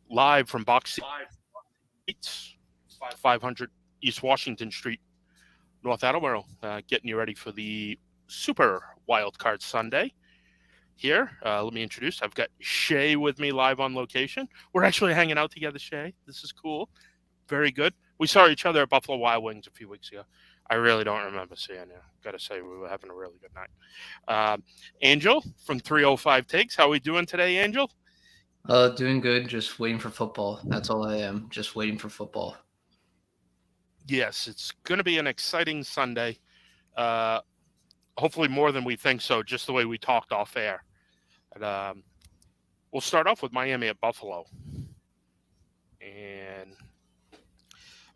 live from Box Seats, 500 East Washington Street, North Attleboro, getting you ready for the Super Wild Card Sunday. Here, let me introduce. I've got Shay with me live on location. We're actually hanging out together, Shay. This is cool. Very good. We saw each other at Buffalo Wild Wings a few weeks ago. I really don't remember seeing you. Got to say, we were having a really good night. Angel from 305 Takes. How are we doing today, Angel? Doing good. Just waiting for football. That's all I am. Just waiting for football. Yes, it's going to be an exciting Sunday. Uh, Hopefully, more than we think so, just the way we talked off air. And, we'll start off with Miami at Buffalo. And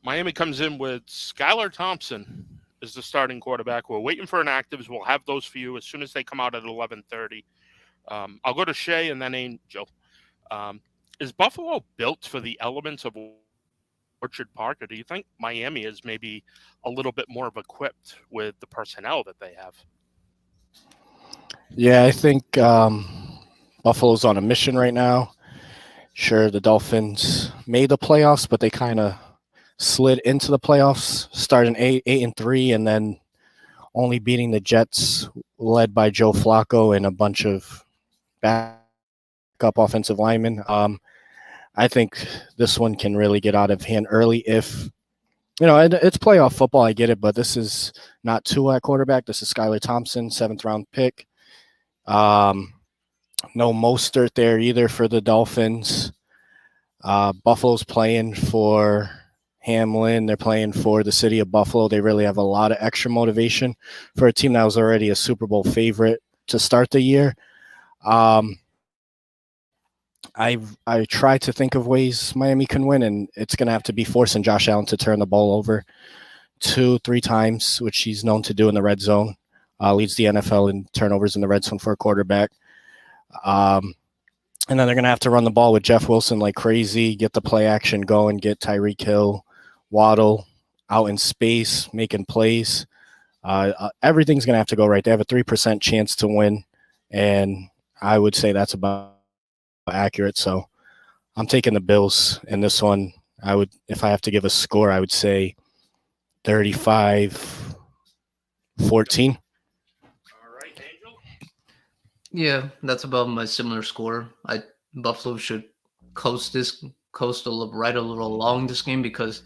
Miami comes in with Skylar Thompson as the starting quarterback. We're waiting for inactives. We'll have those for you as soon as they come out at 11:30. I'll go to Shay and then Angel. Is Buffalo built for the elements of Orchard Park, or do you think Miami is maybe a little bit more of equipped with the personnel that they have? Yeah, I think Buffalo's on a mission right now. Sure, the Dolphins made the playoffs, but they kind of slid into the playoffs, starting 8-3, and then only beating the Jets, led by Joe Flacco and a bunch of backup offensive linemen. I think this one can really get out of hand early if it's playoff football. I get it, but this is not Tua at quarterback. This is Skylar Thompson, 7th-round pick. No Mostert there either for the Dolphins. Buffalo's playing for Hamlin. They're playing for the city of Buffalo. They really have a lot of extra motivation for a team that was already a Super Bowl favorite to start the year. I try to think of ways Miami can win, and it's going to have to be forcing Josh Allen to turn the ball over 2-3 times, which he's known to do in the red zone. Leads the NFL in turnovers in the red zone for a quarterback. And then they're going to have to run the ball with Jeff Wilson like crazy, get the play action going, get Tyreek Hill, Waddle out in space, making plays. Everything's going to have to go right. They have a 3% chance to win, and I would say that's about accurate. So I'm taking the Bills in this one. If I have to give a score, I would say 35-14. Yeah, that's about my similar score. Buffalo should coast right a little along this game because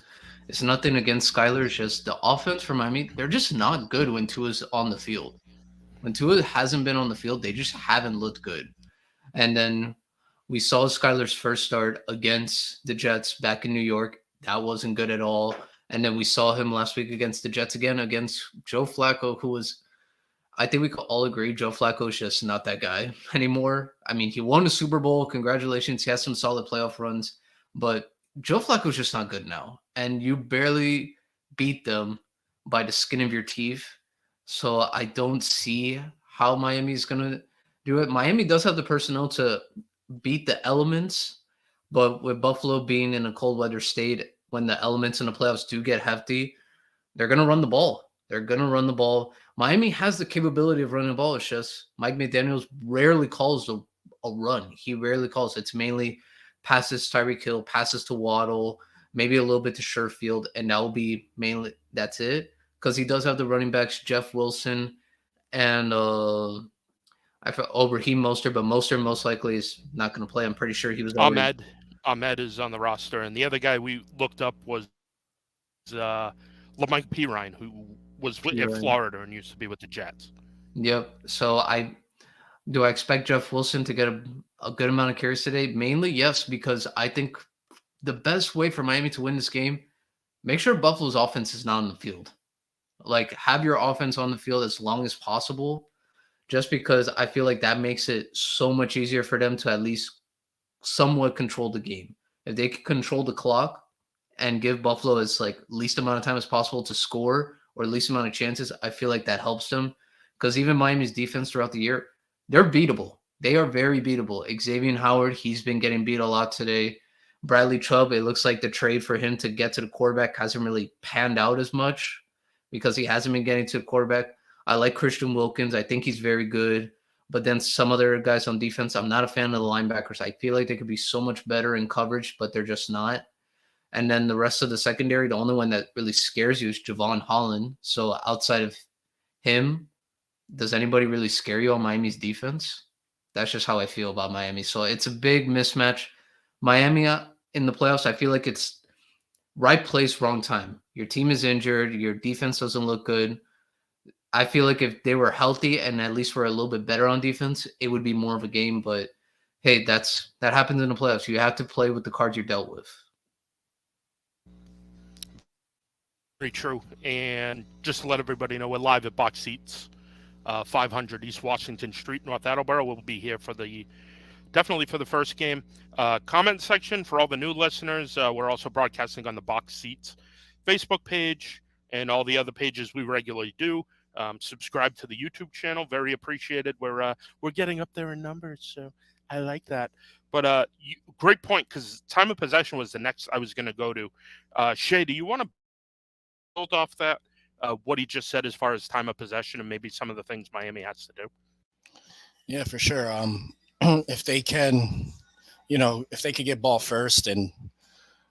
it's nothing against Skyler. It's just the offense for Miami. They're just not good when Tua's on the field. When Tua hasn't been on the field, they just haven't looked good. And then we saw Skyler's first start against the Jets back in New York. That wasn't good at all. And then we saw him last week against the Jets again, against Joe Flacco, who was, I think we could all agree, Joe Flacco is just not that guy anymore. I mean, he won a Super Bowl. Congratulations. He has some solid playoff runs. But Joe Flacco's just not good now. And you barely beat them by the skin of your teeth. So I don't see how Miami's going to do it. Miami does have the personnel to beat the elements, but with Buffalo being in a cold weather state, when the elements in the playoffs do get hefty, they're going to run the ball. They're going to run the ball. Miami has the capability of running the ball. It's just Mike McDaniels rarely calls a run. He rarely calls. It's mainly passes to Tyreek Hill, passes to Waddle, maybe a little bit to Sherfield, and that will be mainly that's it. Because he does have the running backs, Jeff Wilson and I forgot Raheem Mostert, but Mostert most likely is not going to play. I'm pretty sure he was already. Ahmed is on the roster, and the other guy we looked up was Lamike Pirine, who was at Florida and used to be with the Jets. Yep. So I expect Jeff Wilson to get a good amount of carries today? Mainly, yes, because I think the best way for Miami to win this game, make sure Buffalo's offense is not on the field. Like, have your offense on the field as long as possible, just because I feel like that makes it so much easier for them to at least somewhat control the game. If they can control the clock and give Buffalo as least amount of time as possible to score or least amount of chances, I feel like that helps them. Because even Miami's defense throughout the year, they're beatable. They are very beatable. Xavier Howard, he's been getting beat a lot today. Bradley Chubb, it looks like the trade for him to get to the quarterback hasn't really panned out as much because he hasn't been getting to the quarterback. I like Christian Wilkins. I think he's very good. But then some other guys on defense, I'm not a fan of the linebackers. I feel like they could be so much better in coverage, but they're just not. And then the rest of the secondary, the only one that really scares you is Javon Holland. So outside of him, does anybody really scare you on Miami's defense? That's just how I feel about Miami. So it's a big mismatch. Miami in the playoffs, I feel like it's right place, wrong time. Your team is injured. Your defense doesn't look good. I feel like if they were healthy and at least were a little bit better on defense, it would be more of a game. But hey, that happens in the playoffs. You have to play with the cards you're dealt with. Very true. And just to let everybody know, we're live at Box Seats, 500 East Washington Street, North Attleboro. We'll be here for definitely for the first game. Comment section for all the new listeners. We're also broadcasting on the Box Seats Facebook page and all the other pages we regularly do. Subscribe to the YouTube channel. Very appreciated. We're getting up there in numbers, so I like that. But great point, because time of possession was the next I was going to go to. Shay, do you want to build off that, what he just said as far as time of possession and maybe some of the things Miami has to do? Yeah, for sure. If they can, if they could get ball first and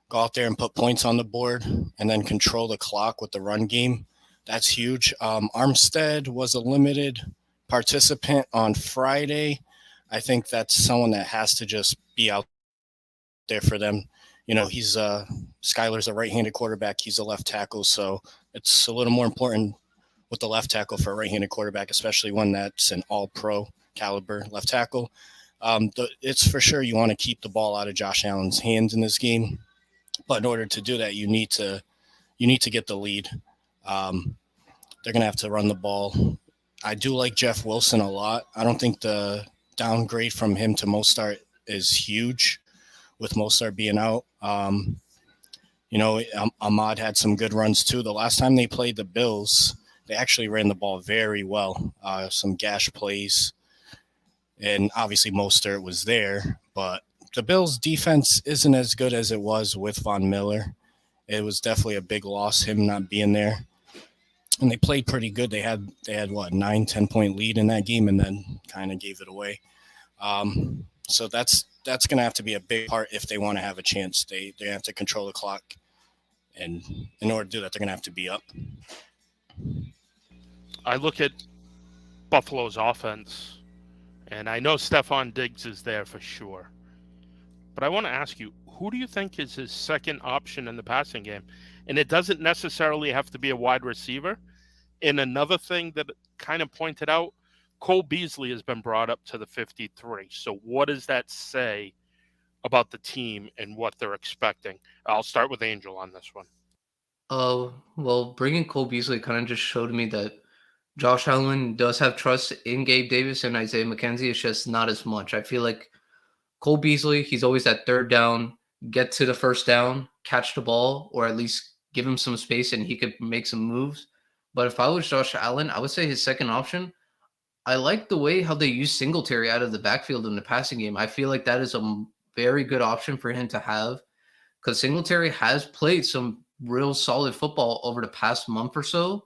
go out there and put points on the board and then control the clock with the run game, that's huge. Armstead was a limited participant on Friday. I think that's someone that has to just be out there for them. He's Skyler's a right-handed quarterback. He's a left tackle, so it's a little more important with the left tackle for a right-handed quarterback, especially one that's an all-pro caliber left tackle. It's for sure you want to keep the ball out of Josh Allen's hands in this game, but in order to do that, you need to get the lead. They're going to have to run the ball. I do like Jeff Wilson a lot. I don't think the downgrade from him to Mostert is huge, with Mostert being out. Ahmad had some good runs too. The last time they played the Bills, they actually ran the ball very well. Some gash plays. And obviously Mostert was there. But the Bills' defense isn't as good as it was with Von Miller. It was definitely a big loss, him not being there. And they played pretty good. They had what, 9-10 point lead in that game and then kind of gave it away. So that's going to have to be a big part if they want to have a chance. They have to control the clock. And in order to do that, they're going to have to be up. I look at Buffalo's offense, and I know Stephon Diggs is there for sure. But I want to ask you, who do you think is his second option in the passing game? And it doesn't necessarily have to be a wide receiver. And another thing that kind of pointed out, Cole Beasley has been brought up to the 53. So what does that say about the team and what they're expecting? I'll start with Angel on this one. Well, bringing Cole Beasley kind of just showed me that Josh Allen does have trust in Gabe Davis and Isaiah McKenzie. It's just not as much. I feel like Cole Beasley, he's always that third down, get to the first down, catch the ball, or at least give him some space and he could make some moves. But if I was Josh Allen, I would say his second option, I like the way how they use Singletary out of the backfield in the passing game. I feel like that is a very good option for him to have, because Singletary has played some real solid football over the past month or so.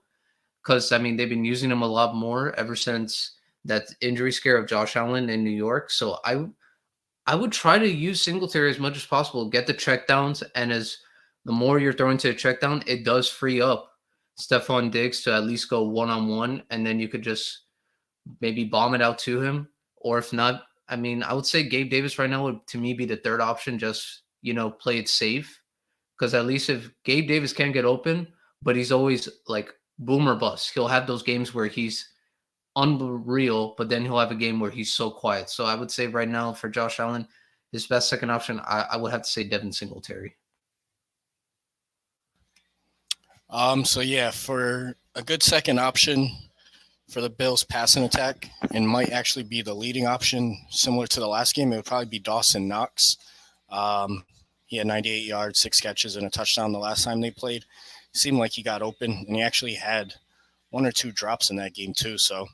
Because, they've been using him a lot more ever since that injury scare of Josh Allen in New York. So I would try to use Singletary as much as possible, get the checkdowns, and the more you're throwing to a checkdown, it does free up Stephon Diggs to at least go one-on-one, and then you could just maybe bomb it out to him. Or if not, I would say Gabe Davis right now would, to me, be the third option. Just, play it safe. Because at least if Gabe Davis can get open, but he's always like boom or bust. He'll have those games where he's unreal, but then he'll have a game where he's so quiet. So I would say right now for Josh Allen, his best second option, I would have to say Devin Singletary. So yeah, for a good second option for the Bills passing attack, and might actually be the leading option similar to the last game, it would probably be Dawson Knox. He had 98 yards, 6 catches, and a touchdown the last time they played. It seemed like he got open, and he actually had 1 or 2 drops in that game too. So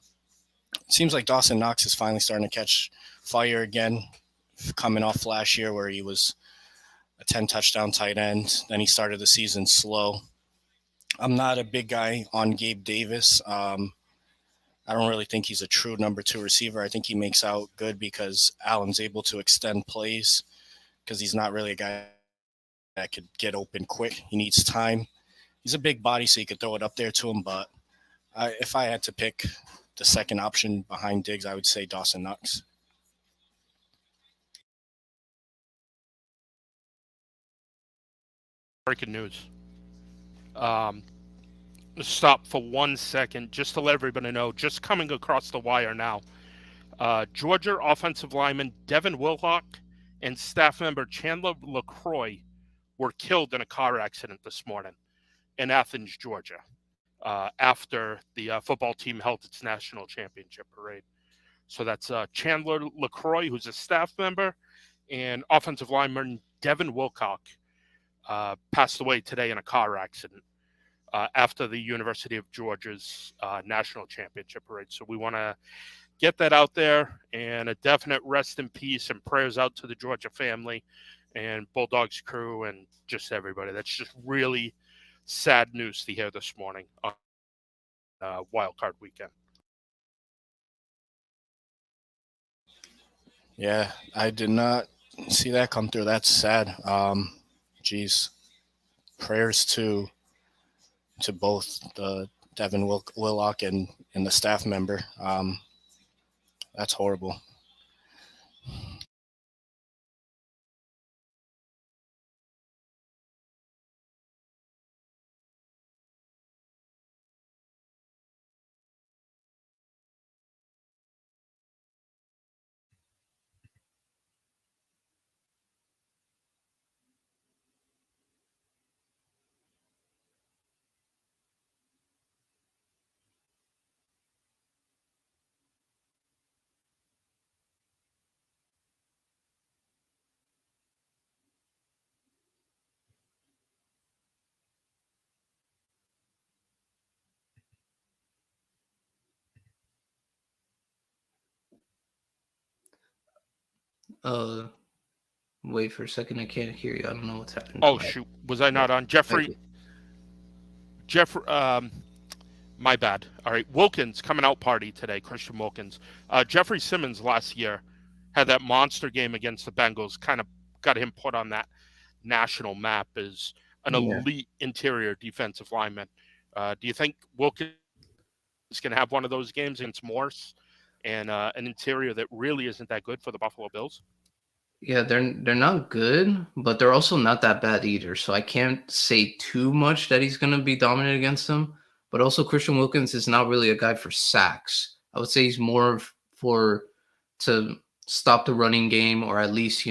it seems like Dawson Knox is finally starting to catch fire again, coming off last year where he was a 10-touchdown tight end. Then he started the season slow. I'm not a big guy on Gabe Davis. I don't really think he's a true number two receiver. I think he makes out good because Allen's able to extend plays because he's not really a guy that could get open quick. He needs time. He's a big body, so you could throw it up there to him. But if I had to pick the second option behind Diggs, I would say Dawson Knox. Breaking news. Stop for 1 second just to let everybody know, just coming across the wire now. Georgia offensive lineman Devin Willock and staff member Chandler LaCroix were killed in a car accident this morning in Athens, Georgia, after the football team held its national championship parade. So that's Chandler LaCroix, who's a staff member, and offensive lineman Devin Wilcock passed away today in a car accident after the University of Georgia's national championship parade. So we want to get that out there, and a definite rest in peace and prayers out to the Georgia family and Bulldogs crew and just everybody. That's just really sad news to hear this morning on Wild Card weekend. Yeah, I did not see that come through. That's sad. Geez, prayers to both the Devin Willock and the staff member. That's horrible. Wait for a second. I can't hear you. I don't know what's happening. Oh, shoot. Was I not on? Jeffrey, my bad. All right. Wilkins coming out party today, Christian Wilkins. Jeffrey Simmons last year had that monster game against the Bengals, kind of got him put on that national map as an elite interior defensive lineman. Do you think Wilkins is going to have one of those games against Morse and an interior that really isn't that good for the Buffalo Bills? Yeah, they're not good, but they're also not that bad either. So I can't say too much that he's going to be dominant against them. But also, Christian Wilkins is not really a guy for sacks. I would say he's more for to stop the running game, or at least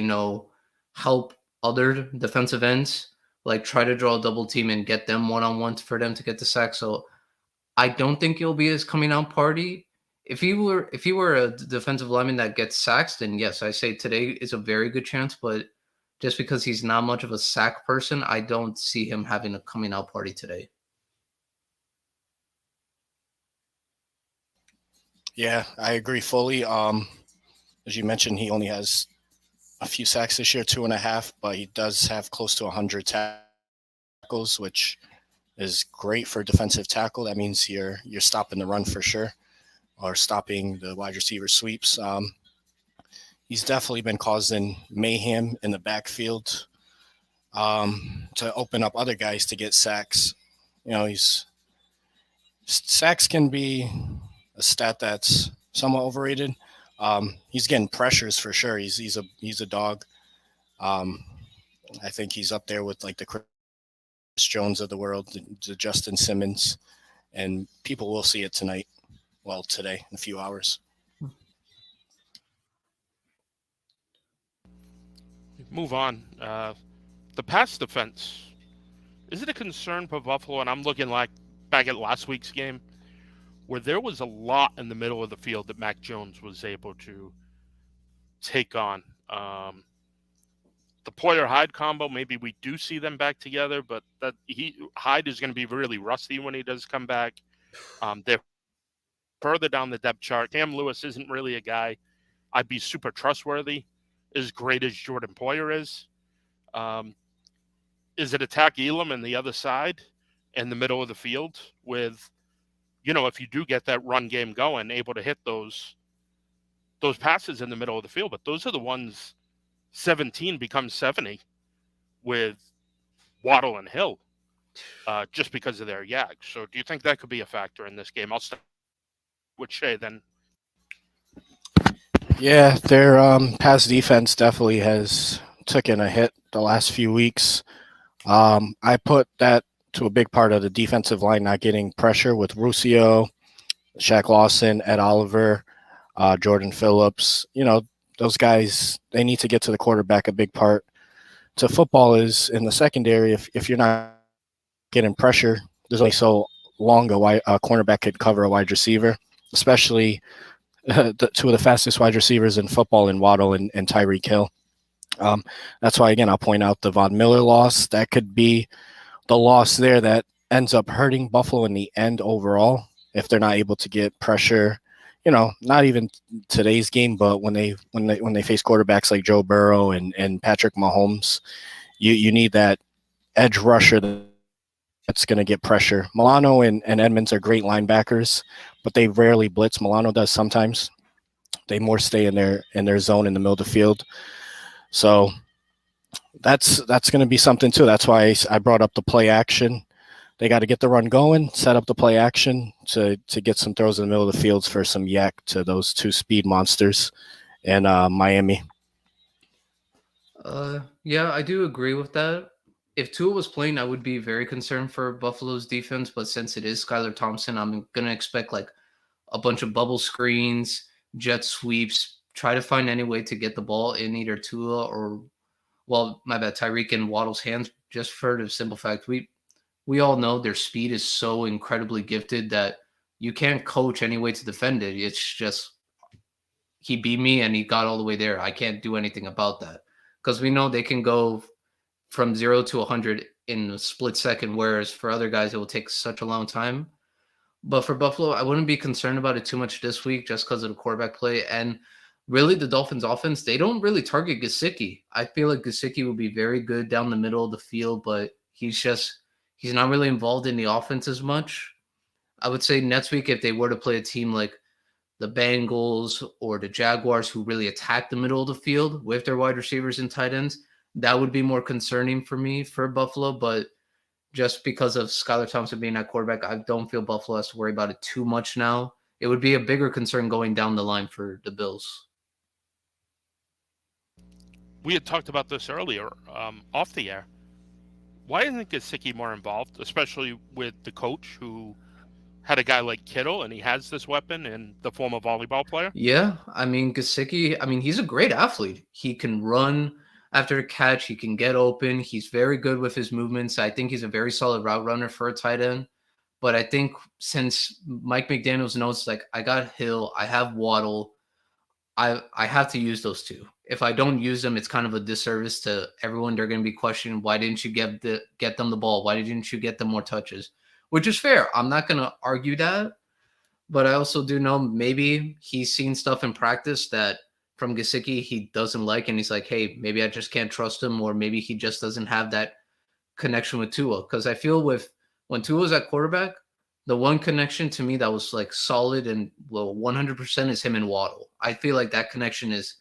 help other defensive ends, like try to draw a double team and get them one-on-one for them to get the sack. So I don't think he'll be his coming out party. If he were a defensive lineman that gets sacks, then yes, I say today is a very good chance. But just because he's not much of a sack person, I don't see him having a coming out party today. Yeah, I agree fully. As you mentioned, he only has a few sacks this year, 2.5, but he does have close to 100 tackles, which is great for a defensive tackle. That means you're stopping the run for sure, or stopping the wide receiver sweeps. He's definitely been causing mayhem in the backfield to open up other guys to get sacks. Sacks can be a stat that's somewhat overrated. He's getting pressures for sure. He's a dog. I think he's up there with like the Chris Jones of the world, the Justin Simmons, and people will see it tonight. Well, today in a few hours. Move on. The pass defense. Is it a concern for Buffalo? And I'm looking back at last week's game, where there was a lot in the middle of the field that Mac Jones was able to take on. The Poyer-Hyde combo, maybe we do see them back together, but Hyde is going to be really rusty when he does come back. They're further down the depth chart. Cam Lewis isn't really a guy I'd be super trustworthy, as great as Jordan Poyer is. Is it attack Elam and the other side in the middle of the field with if you do get that run game going, able to hit those passes in the middle of the field. But those are the ones 17 becomes 70 with Waddle and Hill, just because of their YAG. So do you think that could be a factor in this game? I'll start with Shay then. Yeah, their pass defense definitely has taken a hit the last few weeks. I put that to a big part of the defensive line not getting pressure with Ruscio, Shaq Lawson, Ed Oliver, Jordan Phillips. Those guys, they need to get to the quarterback. A big part to football is in the secondary. If you're not getting pressure, there's only so long a cornerback could cover a wide receiver, especially two of the fastest wide receivers in football in Waddle and Tyreek Hill. That's why, again, I'll point out the Von Miller loss. That could be the loss there that ends up hurting Buffalo in the end overall if they're not able to get pressure. Not even today's game, but when they face quarterbacks like Joe Burrow and Patrick Mahomes, you need that edge rusher that's going to get pressure. Milano and Edmonds are great linebackers, but they rarely blitz. Milano does sometimes. They more stay in their zone in the middle of the field. So that's going to be something too. That's why I brought up the play action. They got to get the run going, set up the play action to get some throws in the middle of the fields for some yak to those two speed monsters in Miami. Yeah, I do agree with that. If Tua was playing, I would be very concerned for Buffalo's defense. But since it is Skylar Thompson, I'm going to expect like a bunch of bubble screens, jet sweeps, try to find any way to get the ball in either Tua or, Tyreek and Waddle's hands. Just for the simple fact, we all know their speed is so incredibly gifted that you can't coach any way to defend it. It's just he beat me and he got all the way there. I can't do anything about that because we know they can go from 0 to 100 in a split second, whereas for other guys, it will take such a long time. But for Buffalo, I wouldn't be concerned about it too much this week just because of the quarterback play. And really, the Dolphins' offense, they don't really target Gesicki. I feel like Gesicki will be very good down the middle of the field, but he's not really involved in the offense as much. I would say next week, if they were to play a team like the Bengals or the Jaguars who really attack the middle of the field with their wide receivers and tight ends, that would be more concerning for me for Buffalo. But just because of Skylar Thompson being at quarterback, I don't feel Buffalo has to worry about it too much now. It would be a bigger concern going down the line for the Bills. We had talked about this earlier off the air. Why isn't Gesicki more involved, especially with the coach who had a guy like Kittle and he has this weapon in the former volleyball player? Yeah, Gesicki, he's a great athlete. He can run after a catch. He can get open. He's very good with his movements. I think he's a very solid route runner for a tight end. But I think since Mike McDaniels knows, like, I got Hill, I have Waddle, I have to use those two. If I don't use them, it's kind of a disservice to everyone. They're going to be questioning, why didn't you get them the ball? Why didn't you get them more touches? Which is fair. I'm not going to argue that. But I also do know maybe he's seen stuff in practice that from Gesicki he doesn't like, and he's like, hey, maybe I just can't trust him, or maybe he just doesn't have that connection with Tua. Because I feel when Tua was at quarterback, the one connection to me that was like solid and 100% is him and Waddle. I feel like that connection is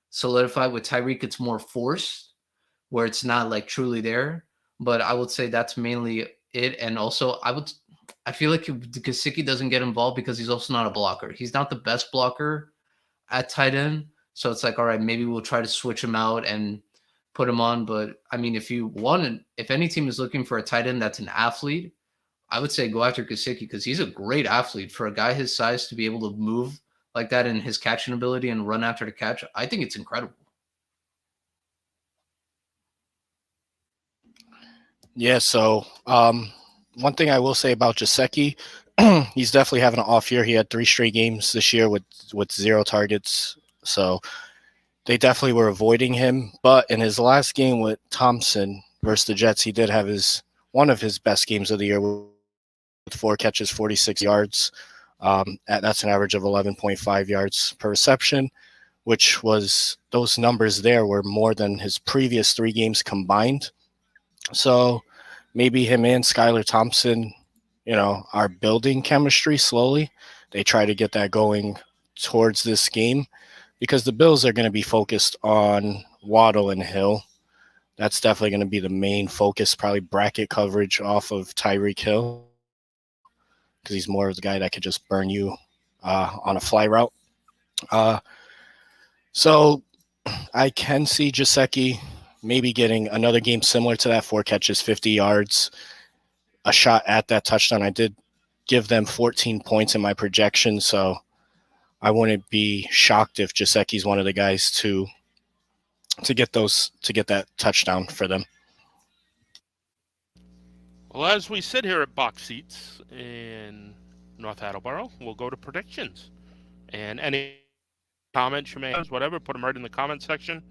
solidified. With Tyreek, it's more forced, where it's not like truly there. But I would say that's mainly it. And also, I feel like Gesicki doesn't get involved because he's also not a blocker. He's not the best blocker at tight end. So it's like, all right, maybe we'll try to switch him out and put him on. But if any team is looking for a tight end that's an athlete, I would say go after Gesicki because he's a great athlete. For a guy his size to be able to move like that and his catching ability and run after the catch, I think it's incredible. Yeah, so one thing I will say about Gesicki, he's definitely having an off year. He had 3 straight games this year with 0 targets. So they definitely were avoiding him. But in his last game with Thompson versus the Jets, he did have one of his best games of the year with 4 catches, 46 yards. That's an average of 11.5 yards per reception, which was those numbers there were more than his previous 3 games combined. So maybe him and Skylar Thompson are building chemistry slowly. They try to get that going towards this game because the Bills are going to be focused on Waddle and Hill. That's definitely going to be the main focus, probably bracket coverage off of Tyreek Hill because he's more of the guy that could just burn you on a fly route. So I can see Gesicki maybe getting another game similar to that, 4 catches, 50 yards, a shot at that touchdown. I did give them 14 points in my projection, so I wouldn't be shocked if Gesicki's one of the guys to get that touchdown for them. Well, as we sit here at box seats in North Attleboro, we'll go to predictions. And any comments you may have, whatever, put them right in the comment section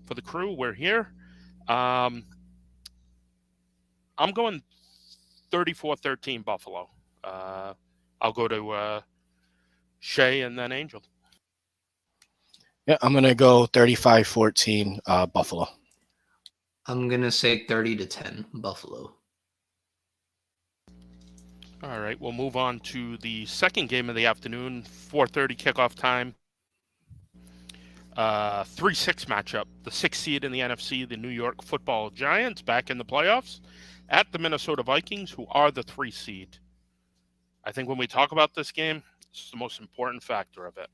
for the crew. We're here. I'm going 34-13 Buffalo. I'll go to Shay and then Angel. Yeah, I'm going to go 35-14 Buffalo. I'm going to say 30-10 Buffalo. All right, we'll move on to the second game of the afternoon, 4:30 kickoff time. 3-6 matchup. The 6th seed in the NFC, the New York Football Giants, back in the playoffs at the Minnesota Vikings, who are the 3 seed. I think when we talk about this game, it's the most important factor of it.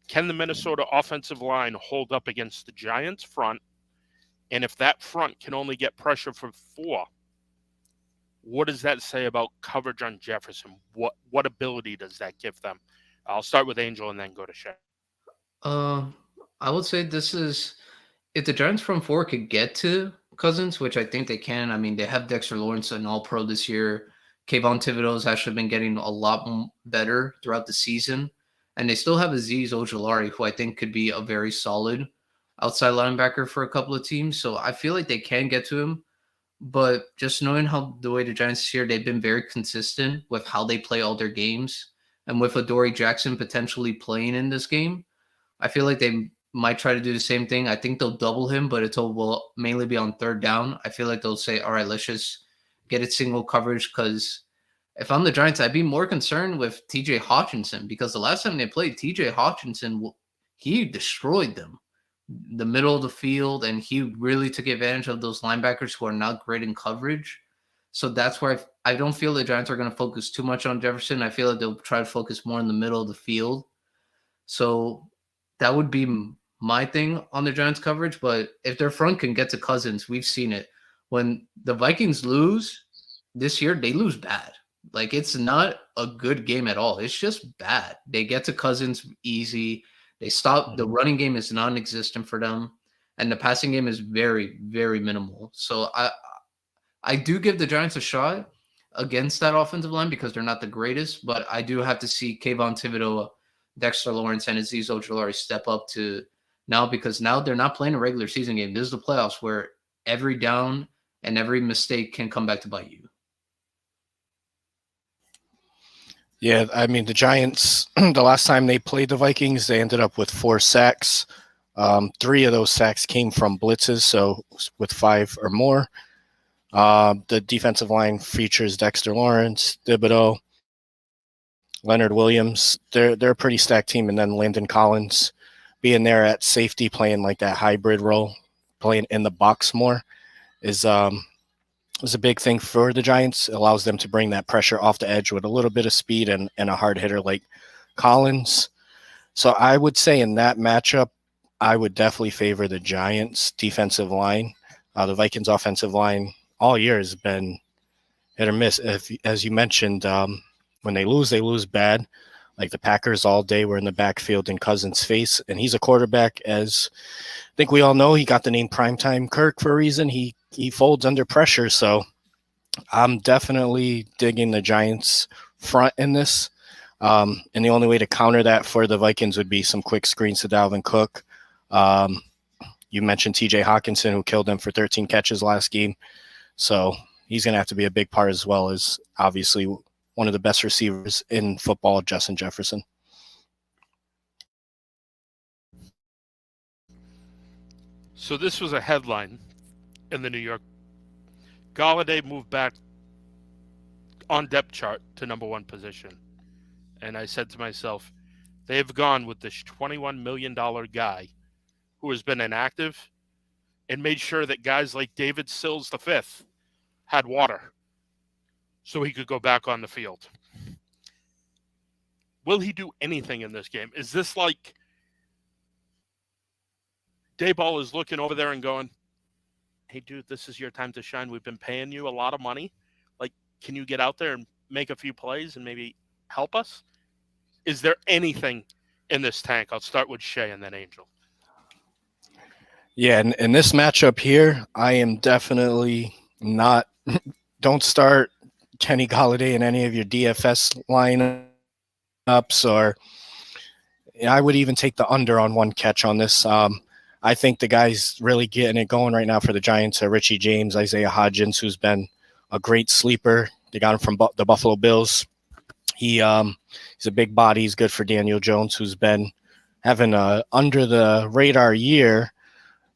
Can the Minnesota offensive line hold up against the Giants front? And if that front can only get pressure for 4, what does that say about coverage on Jefferson? What ability does that give them? I'll start with Angel and then go to Shay. I would say this is if the Giants front 4 could get to Cousins, which I think they can. I mean, they have Dexter Lawrence, an All-Pro this year. Kayvon Thibodeau has actually been getting a lot better throughout the season. And they still have Azeez Ojulari, who I think could be a very solid outside linebacker for a couple of teams. So I feel like they can get to him. But just knowing how the way the Giants this year, they've been very consistent with how they play all their games. And with Adoree Jackson potentially playing in this game, I feel like they might try to do the same thing. I think they'll double him, but will mainly be on 3rd down. I feel like they'll say, all right, let's just get it single coverage because if I'm the Giants, I'd be more concerned with TJ Hawkinson because the last time they played, TJ Hawkinson, he destroyed them, the middle of the field, and he really took advantage of those linebackers who are not great in coverage. So that's where I don't feel the Giants are going to focus too much on Jefferson. I feel like they'll try to focus more in the middle of the field. So that would be my thing on the Giants coverage. But if their front can get to Cousins, we've seen it. When the Vikings lose this year, they lose bad. Like, it's not a good game at all. It's just bad. They get to Cousins easy. They stop. The running game is non-existent for them. And the passing game is very, very minimal. So I do give the Giants a shot against that offensive line because they're not the greatest. But I do have to see Kayvon Thibodeau, Dexter Lawrence, and Azeez Ojulari step up to now because now they're not playing a regular season game. This is the playoffs where every down and every mistake can come back to bite you. Yeah, I mean, the Giants, the last time they played the Vikings, they ended up with 4 sacks. 3 of those sacks came from blitzes, so with 5 or more. The defensive line features Dexter Lawrence, Thibodeau, Leonard Williams. They're a pretty stacked team, and then Landon Collins being there at safety, playing like that hybrid role, playing in the box more, is a big thing for the Giants. It allows them to bring that pressure off the edge with a little bit of speed and a hard hitter like Collins. So I would say in that matchup, I would definitely favor the Giants defensive line. The Vikings offensive line all year has been hit or miss. As you mentioned, when they lose bad. Like the Packers all day were in the backfield in Cousins' face, and he's a quarterback, as I think we all know. He got the name Primetime Kirk for a reason. He folds under pressure, so I'm definitely digging the Giants front in this. And the only way to counter that for the Vikings would be some quick screens to Dalvin Cook. You mentioned TJ Hawkinson, who killed them for 13 catches last game. So he's going to have to be a big part, as well as obviously one of the best receivers in football, Justin Jefferson. So this was a headline in the New York. Galladay moved back on depth chart to number one position. And I said to myself, they have gone with this $21 million guy who has been inactive and made sure that guys like David Sills V had water so he could go back on the field. Will he do anything in this game? Is this like Dayball is looking over there and going, hey, dude, this is your time to shine. We've been paying you a lot of money. Like, can you get out there and make a few plays and maybe help us? Is there anything in this tank? I'll start with Shay and then Angel. Yeah, in this matchup here, I am definitely not – don't start Kenny Golladay in any of your DFS lineups, or I would even take the under on one catch on this. I think the guys really getting it going right now for the Giants are Richie James, Isaiah Hodgins, who's been a great sleeper. They got him from the Buffalo Bills. He's a big body. He's good for Daniel Jones, who's been having a under-the-radar year,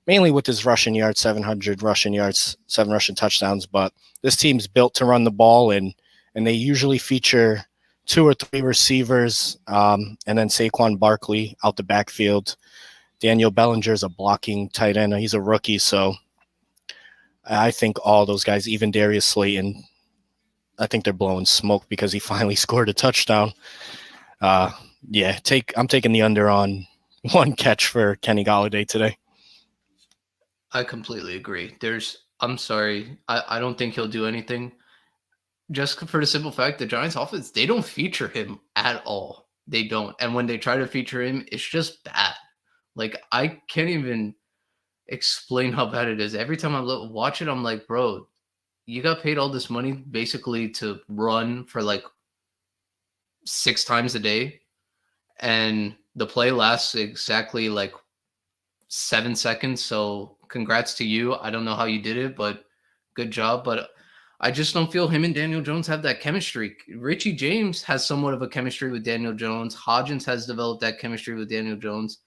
mainly with his rushing yards, 700 rushing yards, 7 rushing touchdowns. But this team's built to run the ball, and they usually feature 2 or 3 receivers, and then Saquon Barkley out the backfield. Daniel Bellinger's a blocking tight end. He's a rookie, so I think all those guys, even Darius Slayton, I think they're blowing smoke because he finally scored a touchdown. I'm taking the under on one catch for Kenny Golladay today. I completely agree. I'm sorry. I don't think he'll do anything. Just for the simple fact, the Giants offense, they don't feature him at all. They don't. And when they try to feature him, it's just bad. Like, I can't even explain how bad it is. Every time I watch it, I'm like, bro, you got paid all this money basically to run for like 6 times a day. And the play lasts exactly like 7 seconds. So congrats to you. I don't know how you did it, but good job. But I just don't feel him and Daniel Jones have that chemistry. Richie James has somewhat of a chemistry with Daniel Jones. Hodgins has developed that chemistry with Daniel Jones.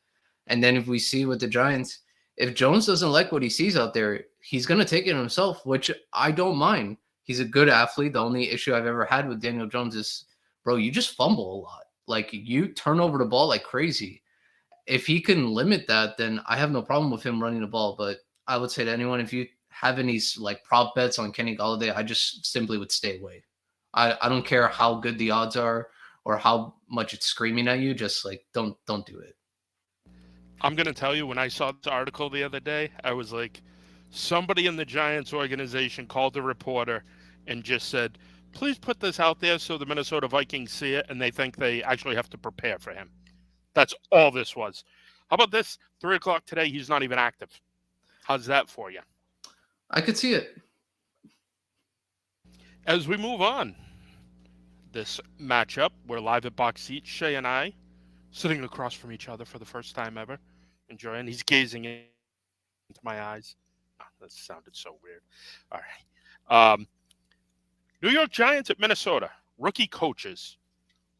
And then if we see with the Giants, if Jones doesn't like what he sees out there, he's going to take it himself, which I don't mind. He's a good athlete. The only issue I've ever had with Daniel Jones is, bro, you just fumble a lot. Like, you turn over the ball like crazy. If he can limit that, then I have no problem with him running the ball. But I would say to anyone, if you have any like prop bets on Kenny Golladay, I just simply would stay away. I don't care how good the odds are or how much it's screaming at you. Just like, don't do it. I'm going to tell you, when I saw this article the other day, I was like, somebody in the Giants organization called a reporter and just said, please put this out there so the Minnesota Vikings see it and they think they actually have to prepare for him. That's all this was. How about this? 3 o'clock today, he's not even active. How's that for you? I could see it. As we move on, this matchup, we're live at Box Seat, Shay and I, sitting across from each other for the first time ever, enjoying. He's gazing into my eyes. Oh, that sounded so weird. All right. New York Giants at Minnesota. Rookie coaches.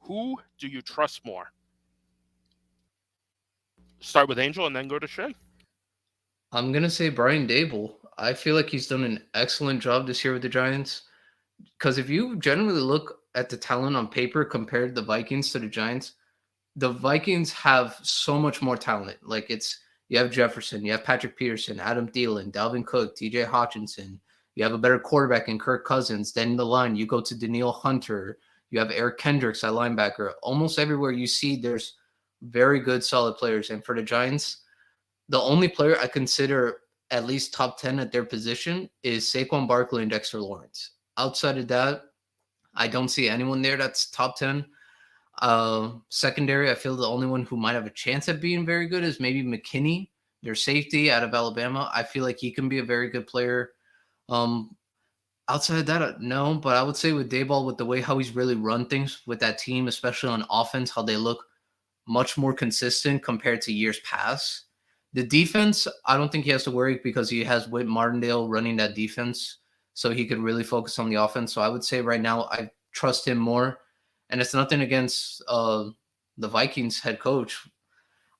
Who do you trust more? Start with Angel and then go to Shay. I'm going to say Brian Daboll. I feel like he's done an excellent job this year with the Giants. Because if you generally look at the talent on paper compared the Vikings to the Giants, the Vikings have so much more talent. Like, you have Jefferson, you have Patrick Peterson, Adam Thielen, Dalvin Cook, TJ Hawkinson. You have a better quarterback in Kirk Cousins. Then in the line, you go to Daniil Hunter. You have Eric Kendricks at linebacker. Almost everywhere you see, there's very good, solid players. And for the Giants, the only player I consider at least top 10 at their position is Saquon Barkley and Dexter Lawrence. Outside of that, I don't see anyone there that's top 10. Secondary, I feel the only one who might have a chance at being very good is maybe McKinney, their safety out of Alabama. I feel like he can be a very good player. Outside of that, no, but I would say with Daboll, with the way how he's really run things with that team, especially on offense, how they look much more consistent compared to years past. The defense, I don't think he has to worry because he has Whit Martindale running that defense, so he could really focus on the offense. So I would say right now I trust him more. And it's nothing against the Vikings head coach.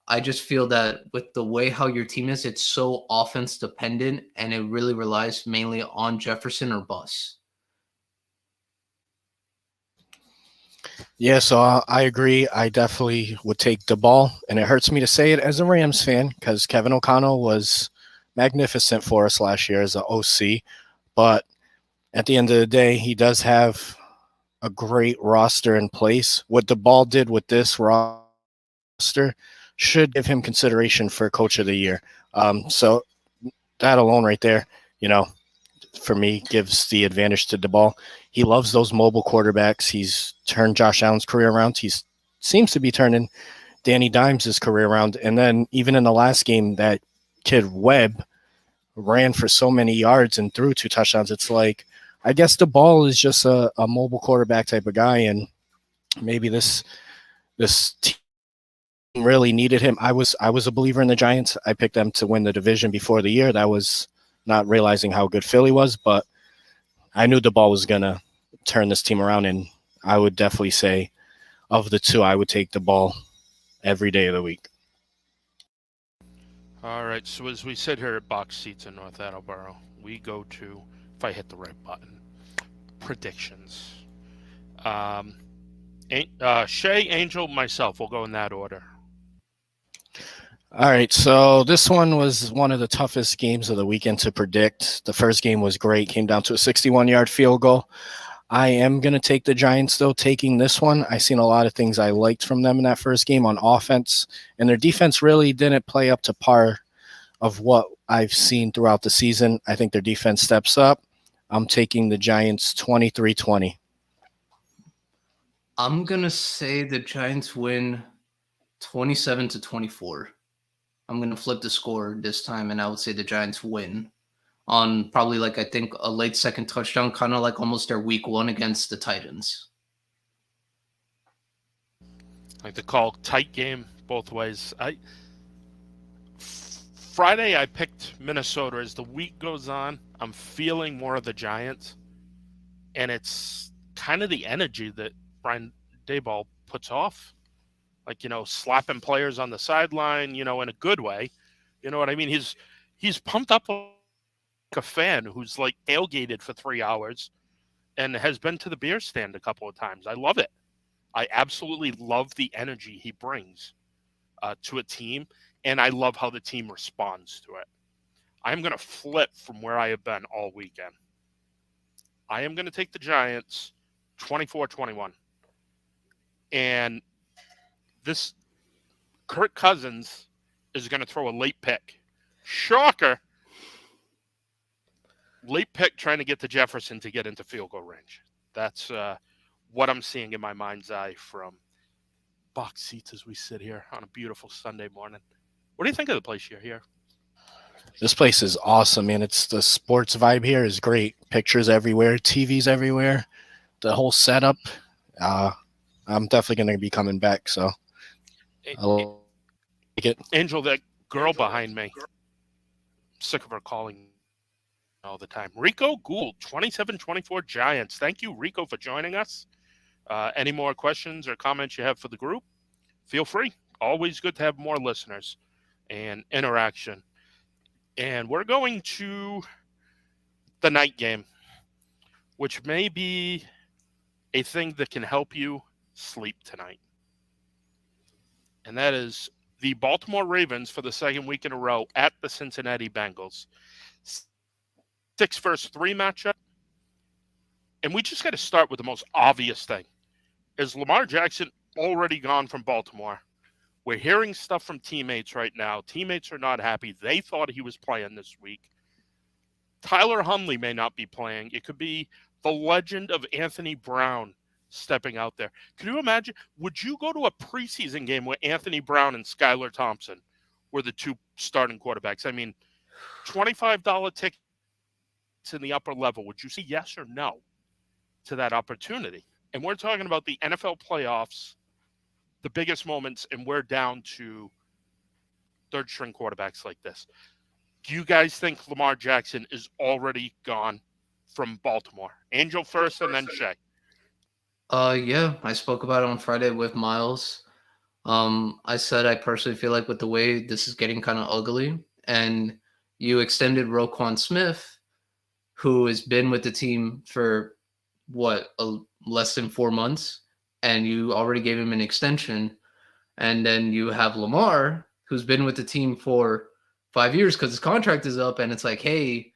I just feel that with the way how your team is, it's so offense dependent, and it really relies mainly on Jefferson or bust. Yeah, so I agree. I definitely would take the ball, and it hurts me to say it as a Rams fan because Kevin O'Connell was magnificent for us last year as an OC. But at the end of the day, he does have a great roster in place. What the ball did with this roster should give him consideration for Coach of the Year. So that alone, right there, you know, for me, gives the advantage to the ball. He loves those mobile quarterbacks. He's turned Josh Allen's career around. He seems to be turning Danny Dimes' career around. And then even in the last game, that kid Webb ran for so many yards and threw 2 touchdowns. It's like, I guess the ball is just a mobile quarterback type of guy, and maybe this team really needed him. I was a believer in the Giants. I picked them to win the division before the year. That was not realizing how good Philly was, but I knew the ball was gonna turn this team around, and I would definitely say of the two, I would take the ball every day of the week. All right, so as we sit here at Box Seats in North Attleboro, we go to, if I hit the right button, predictions. Um, Shay, Angel, myself, we'll go in that order. All right, so this one was one of the toughest games of the weekend to predict. The first game was great, came down to a 61-yard field goal. I am going to take the Giants, though, taking this one. I seen a lot of things I liked from them in that first game on offense, and their defense really didn't play up to par of what I've seen throughout the season. I think their defense steps up. I'm taking the Giants 23-20. I'm gonna say the Giants win 27-24. I'm gonna flip the score this time, and I would say the Giants win on probably like I think a late second touchdown, kind of like almost their week one against the Titans. Like the call, tight game both ways. Friday, I picked Minnesota. As the week goes on, I'm feeling more of the Giants, and it's kind of the energy that Brian Daboll puts off. Like, slapping players on the sideline, in a good way. You know what I mean? He's pumped up like a fan who's like tailgated for 3 hours and has been to the beer stand a couple of times. I love it. I absolutely love the energy he brings to a team, and I love how the team responds to it. I'm going to flip from where I have been all weekend. I am going to take the Giants 24-21. And this Kirk Cousins is going to throw a late pick. Shocker. Late pick trying to get to Jefferson to get into field goal range. That's what I'm seeing in my mind's eye from box seats as we sit here on a beautiful Sunday morning. What do you think of the place you're here? This place is awesome, man. It's the sports vibe here is great. Pictures everywhere, TVs everywhere, the whole setup. I'm definitely going to be coming back, so I like it. Angel, that girl behind me, sick of her calling all the time. Rico Gould, 27-24 Giants. Thank you, Rico, for joining us. Any more questions or comments you have for the group? Feel free. Always good to have more listeners and interaction. And we're going to the night game, which may be a thing that can help you sleep tonight. And that is the Baltimore Ravens for the second week in a row at the Cincinnati Bengals. 6 versus 3 matchup. And we just got to start with the most obvious thing. Is Lamar Jackson already gone from Baltimore? We're hearing stuff from teammates right now. Teammates are not happy. They thought he was playing this week. Tyler Huntley may not be playing. It could be the legend of Anthony Brown stepping out there. Can you imagine? Would you go to a preseason game where Anthony Brown and Skylar Thompson were the two starting quarterbacks? I mean, $25 tickets in the upper level. Would you say yes or no to that opportunity? And we're talking about the NFL playoffs, the biggest moments, and we're down to third string quarterbacks like this. Do you guys think Lamar Jackson is already gone from Baltimore? Angel first and then Shay. Yeah, I spoke about it on Friday with Myles. I said I personally feel like with the way this is getting kind of ugly, and you extended Roquan Smith, who has been with the team for less than 4 months, and you already gave him an extension, and then you have Lamar, who's been with the team for 5 years because his contract is up, and it's like, hey,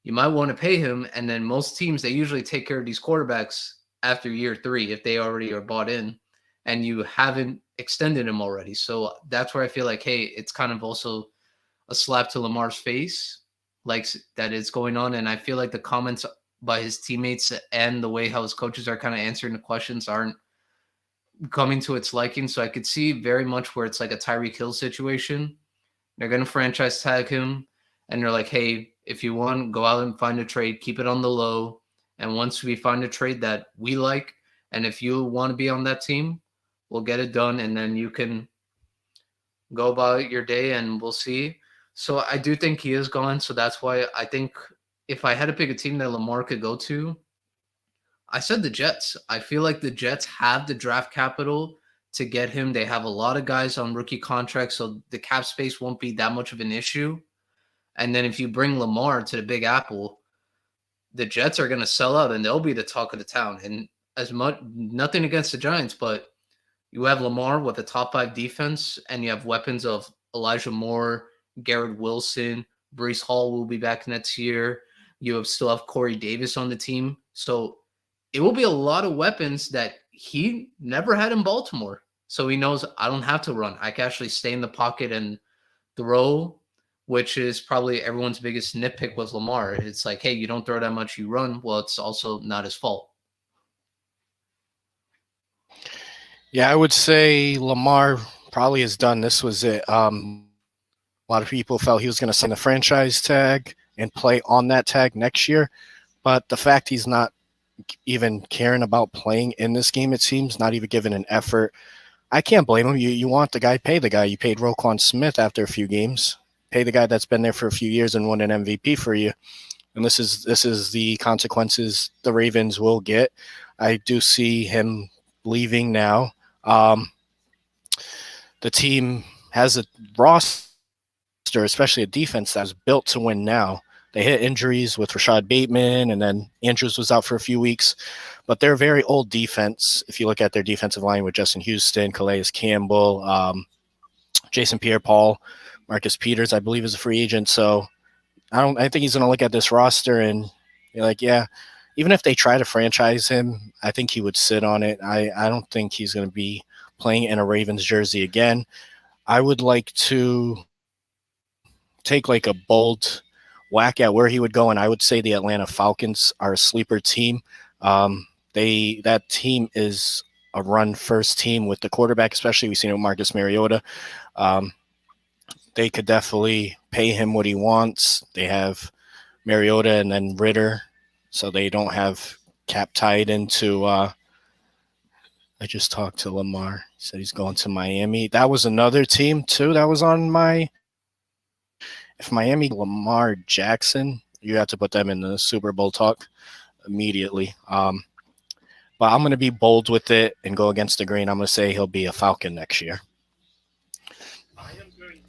you might want to pay him. And then most teams, they usually take care of these quarterbacks after year 3 if they already are bought in, and you haven't extended him already. So that's where I feel like, hey, it's kind of also a slap to Lamar's face, like that is going on. And I feel like the comments by his teammates and the way how his coaches are kind of answering the questions aren't coming to its liking. So I could see very much where it's like a Tyreek Hill situation. They're going to franchise tag him, and they're like, hey, if you want, go out and find a trade, keep it on the low. And once we find a trade that we like, and if you want to be on that team, we'll get it done. And then you can go about your day and we'll see. So I do think he is gone. So that's why I think if I had to pick a team that Lamar could go to, I said the Jets. I feel like the Jets have the draft capital to get him. They have a lot of guys on rookie contracts, so the cap space won't be that much of an issue. And then if you bring Lamar to the Big Apple, the Jets are going to sell out and they'll be the talk of the town. And as much, nothing against the Giants, but you have Lamar with a top 5 defense, and you have weapons of Elijah Moore, Garrett Wilson, Brees Hall will be back next year. You still have Corey Davis on the team. So it will be a lot of weapons that he never had in Baltimore. So he knows I don't have to run. I can actually stay in the pocket and throw, which is probably everyone's biggest nitpick with Lamar. It's like, hey, you don't throw that much, you run. Well, it's also not his fault. Yeah, I would say Lamar probably is done. This was it. A lot of people felt he was going to sign the franchise tag and play on that tag next year. But the fact he's not even caring about playing in this game, it seems, not even giving an effort. I can't blame him. You want the guy, pay the guy. You paid Roquan Smith after a few games. Pay the guy that's been there for a few years and won an MVP for you. And this is the consequences the Ravens will get. I do see him leaving now. The team has a roster, especially a defense that's built to win now. They hit injuries with Rashad Bateman, and then Andrews was out for a few weeks. But they're a very old defense. If you look at their defensive line with Justin Houston, Calais Campbell, Jason Pierre-Paul, Marcus Peters, I believe, is a free agent. So I think he's going to look at this roster and be like, yeah, even if they try to franchise him, I think he would sit on it. I don't think he's going to be playing in a Ravens jersey again. I would like to take like a bold whack at where he would go, and I would say the Atlanta Falcons are a sleeper team. That team is a run-first team with the quarterback, especially we've seen it with Marcus Mariota. They could definitely pay him what he wants. They have Mariota and then Ritter, so they don't have cap tied into I just talked to Lamar. He said he's going to Miami. That was another team, too, that was on my – if Miami, Lamar Jackson, you have to put them in the Super Bowl talk immediately. But I'm going to be bold with it and go against the grain. I'm going to say he'll be a Falcon next year.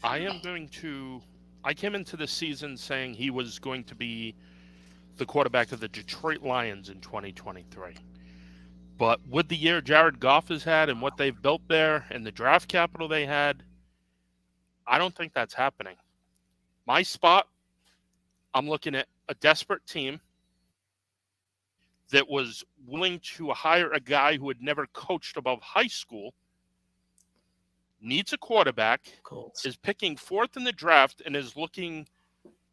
I came into the season saying he was going to be the quarterback of the Detroit Lions in 2023. But with the year Jared Goff has had and what they've built there and the draft capital they had, I don't think that's happening. My spot, I'm looking at a desperate team that was willing to hire a guy who had never coached above high school, needs a quarterback, Colts. is picking 4th in the draft, and is looking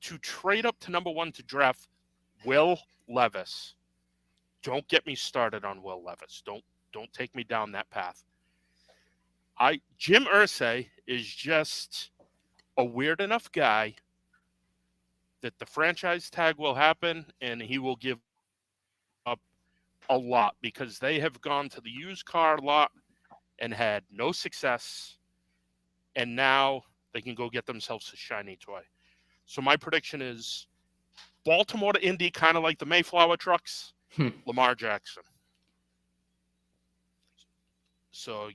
to trade up to number 1 to draft Will Levis. Don't get me started on Will Levis. Don't take me down that path. Jim Irsay is just a weird enough guy that the franchise tag will happen and he will give up a lot because they have gone to the used car lot and had no success, and now they can go get themselves a shiny toy. So my prediction is Baltimore to Indy, kind of like the Mayflower trucks, Lamar Jackson. So,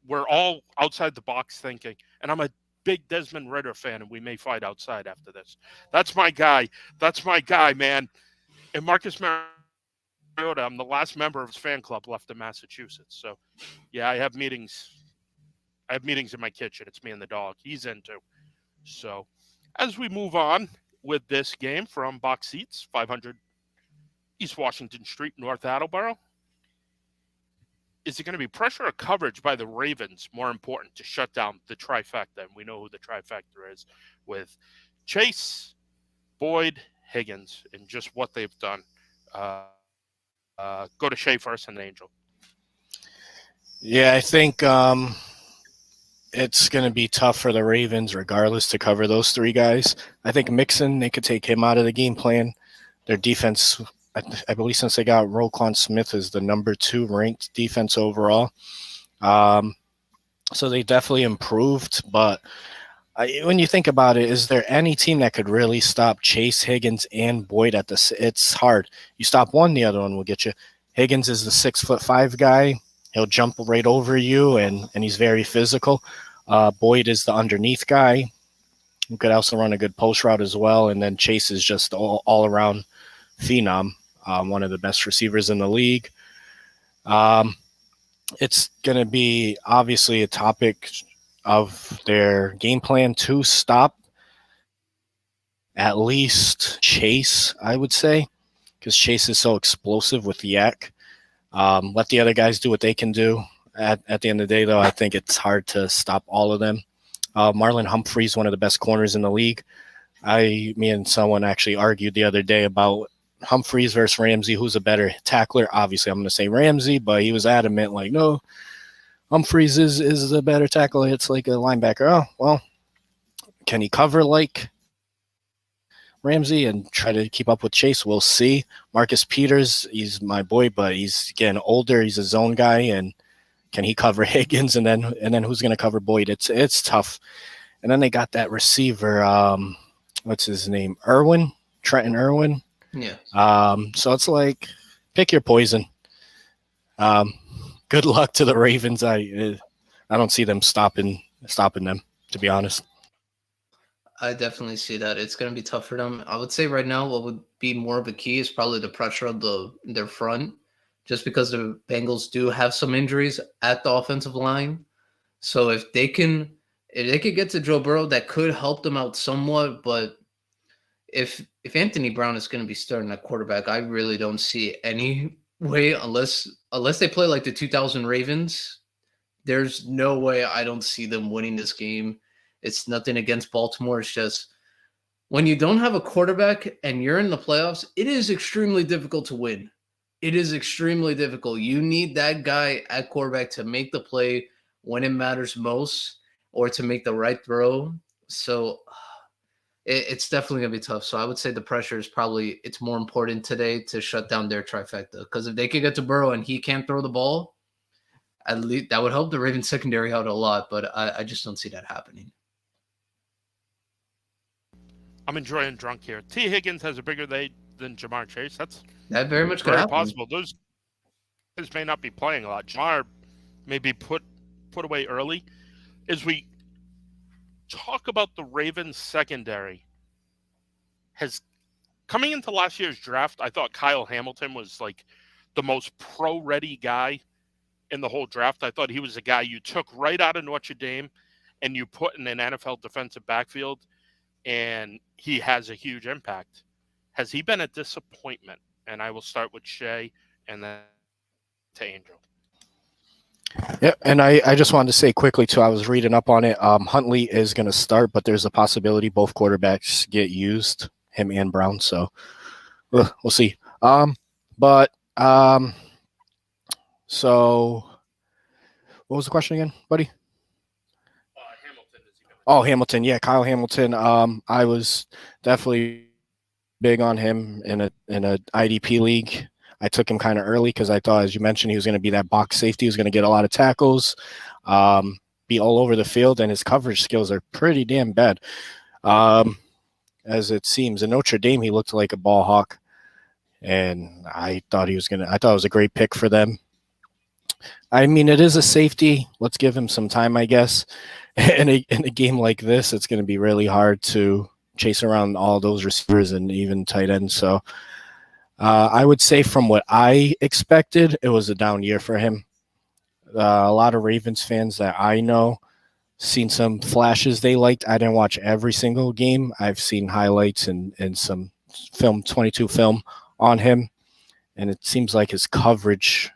we're all outside the box thinking, and I'm a big Desmond Ridder fan, and we may fight outside after this. That's my guy. That's my guy, man. And Marcus I'm the last member of his fan club left in Massachusetts. So, yeah, I have meetings. I have meetings in my kitchen. It's me and the dog. He's in too. So, as we move on with this game from box seats, 500 East Washington Street, North Attleboro, is it going to be pressure or coverage by the Ravens more important to shut down the trifecta? And we know who the trifecta is with Chase, Boyd, Higgins, and just what they've done. Go to Shay first and Angel. Yeah, I think it's going to be tough for the Ravens regardless to cover those three guys. I think Mixon, they could take him out of the game plan. Their defense, I believe since they got Roquan Smith is the number 2 ranked defense overall. So they definitely improved. But when you think about it, is there any team that could really stop Chase, Higgins, and Boyd at this? It's hard. You stop one, the other one will get you. Higgins is the 6'5" guy. He'll jump right over you, and he's very physical. Boyd is the underneath guy. He could also run a good post route as well. And then Chase is just all-around phenom, one of the best receivers in the league. It's going to be obviously a topic of their game plan to stop at least Chase, I would say, because Chase is so explosive with the yak. Let the other guys do what they can do. At the end of the day, though, I think it's hard to stop all of them. Marlon Humphrey's one of the best corners in the league. Me and someone actually argued the other day about Humphreys versus Ramsey, who's a better tackler. Obviously, I'm going to say Ramsey, but he was adamant, like, no, Humphreys is a better tackler. It's like a linebacker. Oh, well, can he cover like Ramsey and try to keep up with Chase? We'll see. Marcus Peters, he's my boy, but he's getting older. He's a zone guy, and can he cover Higgins? And then who's going to cover Boyd? It's tough. And then they got that receiver. What's his name? Trenton Irwin. Yeah. So it's like pick your poison. Good luck to the Ravens. I don't see them stopping them, to be honest. I definitely see that. It's going to be tough for them. I would say right now what would be more of a key is probably the pressure of their front, just because the Bengals do have some injuries at the offensive line. So if they could get to Joe Burrow, that could help them out somewhat. But if Anthony Brown is going to be starting at quarterback, I really don't see any way unless they play like the 2000 Ravens. There's no way I don't see them winning this game. It's nothing against Baltimore. It's just when you don't have a quarterback and you're in the playoffs, it is extremely difficult to win. It is extremely difficult. You need that guy at quarterback to make the play when it matters most or to make the right throw. So it's definitely going to be tough. So I would say the pressure is it's more important today to shut down their trifecta. Because if they could get to Burrow and he can't throw the ball, at least that would help the Ravens secondary out a lot. But I just don't see that happening. I'm enjoying drunk here. T. Higgins has a bigger day than Jamar Chase. That very much could very happen. possible. Those guys may not be playing a lot. Jamar may be put away early. As we talk about the Ravens secondary, coming into last year's draft, I thought Kyle Hamilton was like the most pro-ready guy in the whole draft. I thought he was a guy you took right out of Notre Dame and you put in an NFL defensive backfield, and he has a huge impact. Has he been a disappointment? And I will start with Shay and then to Angel. Yeah, and I just wanted to say quickly, too, I was reading up on it. Huntley is going to start, but there's a possibility both quarterbacks get used, him and Brown, so we'll see. So what was the question again, buddy? Hamilton. Yeah, Kyle Hamilton. I was definitely big on him in a IDP league. I took him kind of early because I thought, as you mentioned, he was going to be that box safety. He was going to get a lot of tackles, be all over the field, and his coverage skills are pretty damn bad, as it seems. In Notre Dame, he looked like a ball hawk, and I thought it was a great pick for them. I mean, it is a safety. Let's give him some time, I guess. In a game like this, it's going to be really hard to chase around all those receivers and even tight ends. So I would say from what I expected, it was a down year for him. A lot of Ravens fans that I know seen some flashes they liked. I didn't watch every single game. I've seen highlights and some 22 film on him, and it seems like his coverage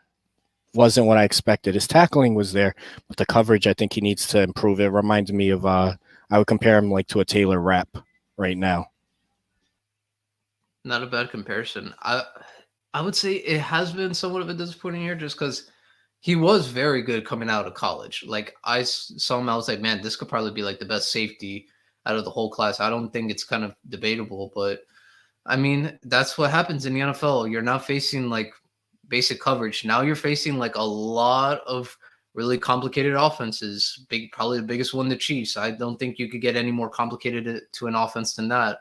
wasn't what I expected. His tackling was there, but the coverage, I think he needs to improve. It reminds me of I would compare him like to a Taylor Rapp right now. Not a bad comparison. I would say it has been somewhat of a disappointing year just because he was very good coming out of college. Like saw him, I was like, man, this could probably be like the best safety out of the whole class. I don't think it's kind of debatable, but I mean, that's what happens in the NFL. You're not facing like basic coverage. Now you're facing like a lot of really complicated offenses. Probably the biggest one, the Chiefs. I don't think you could get any more complicated to an offense than that.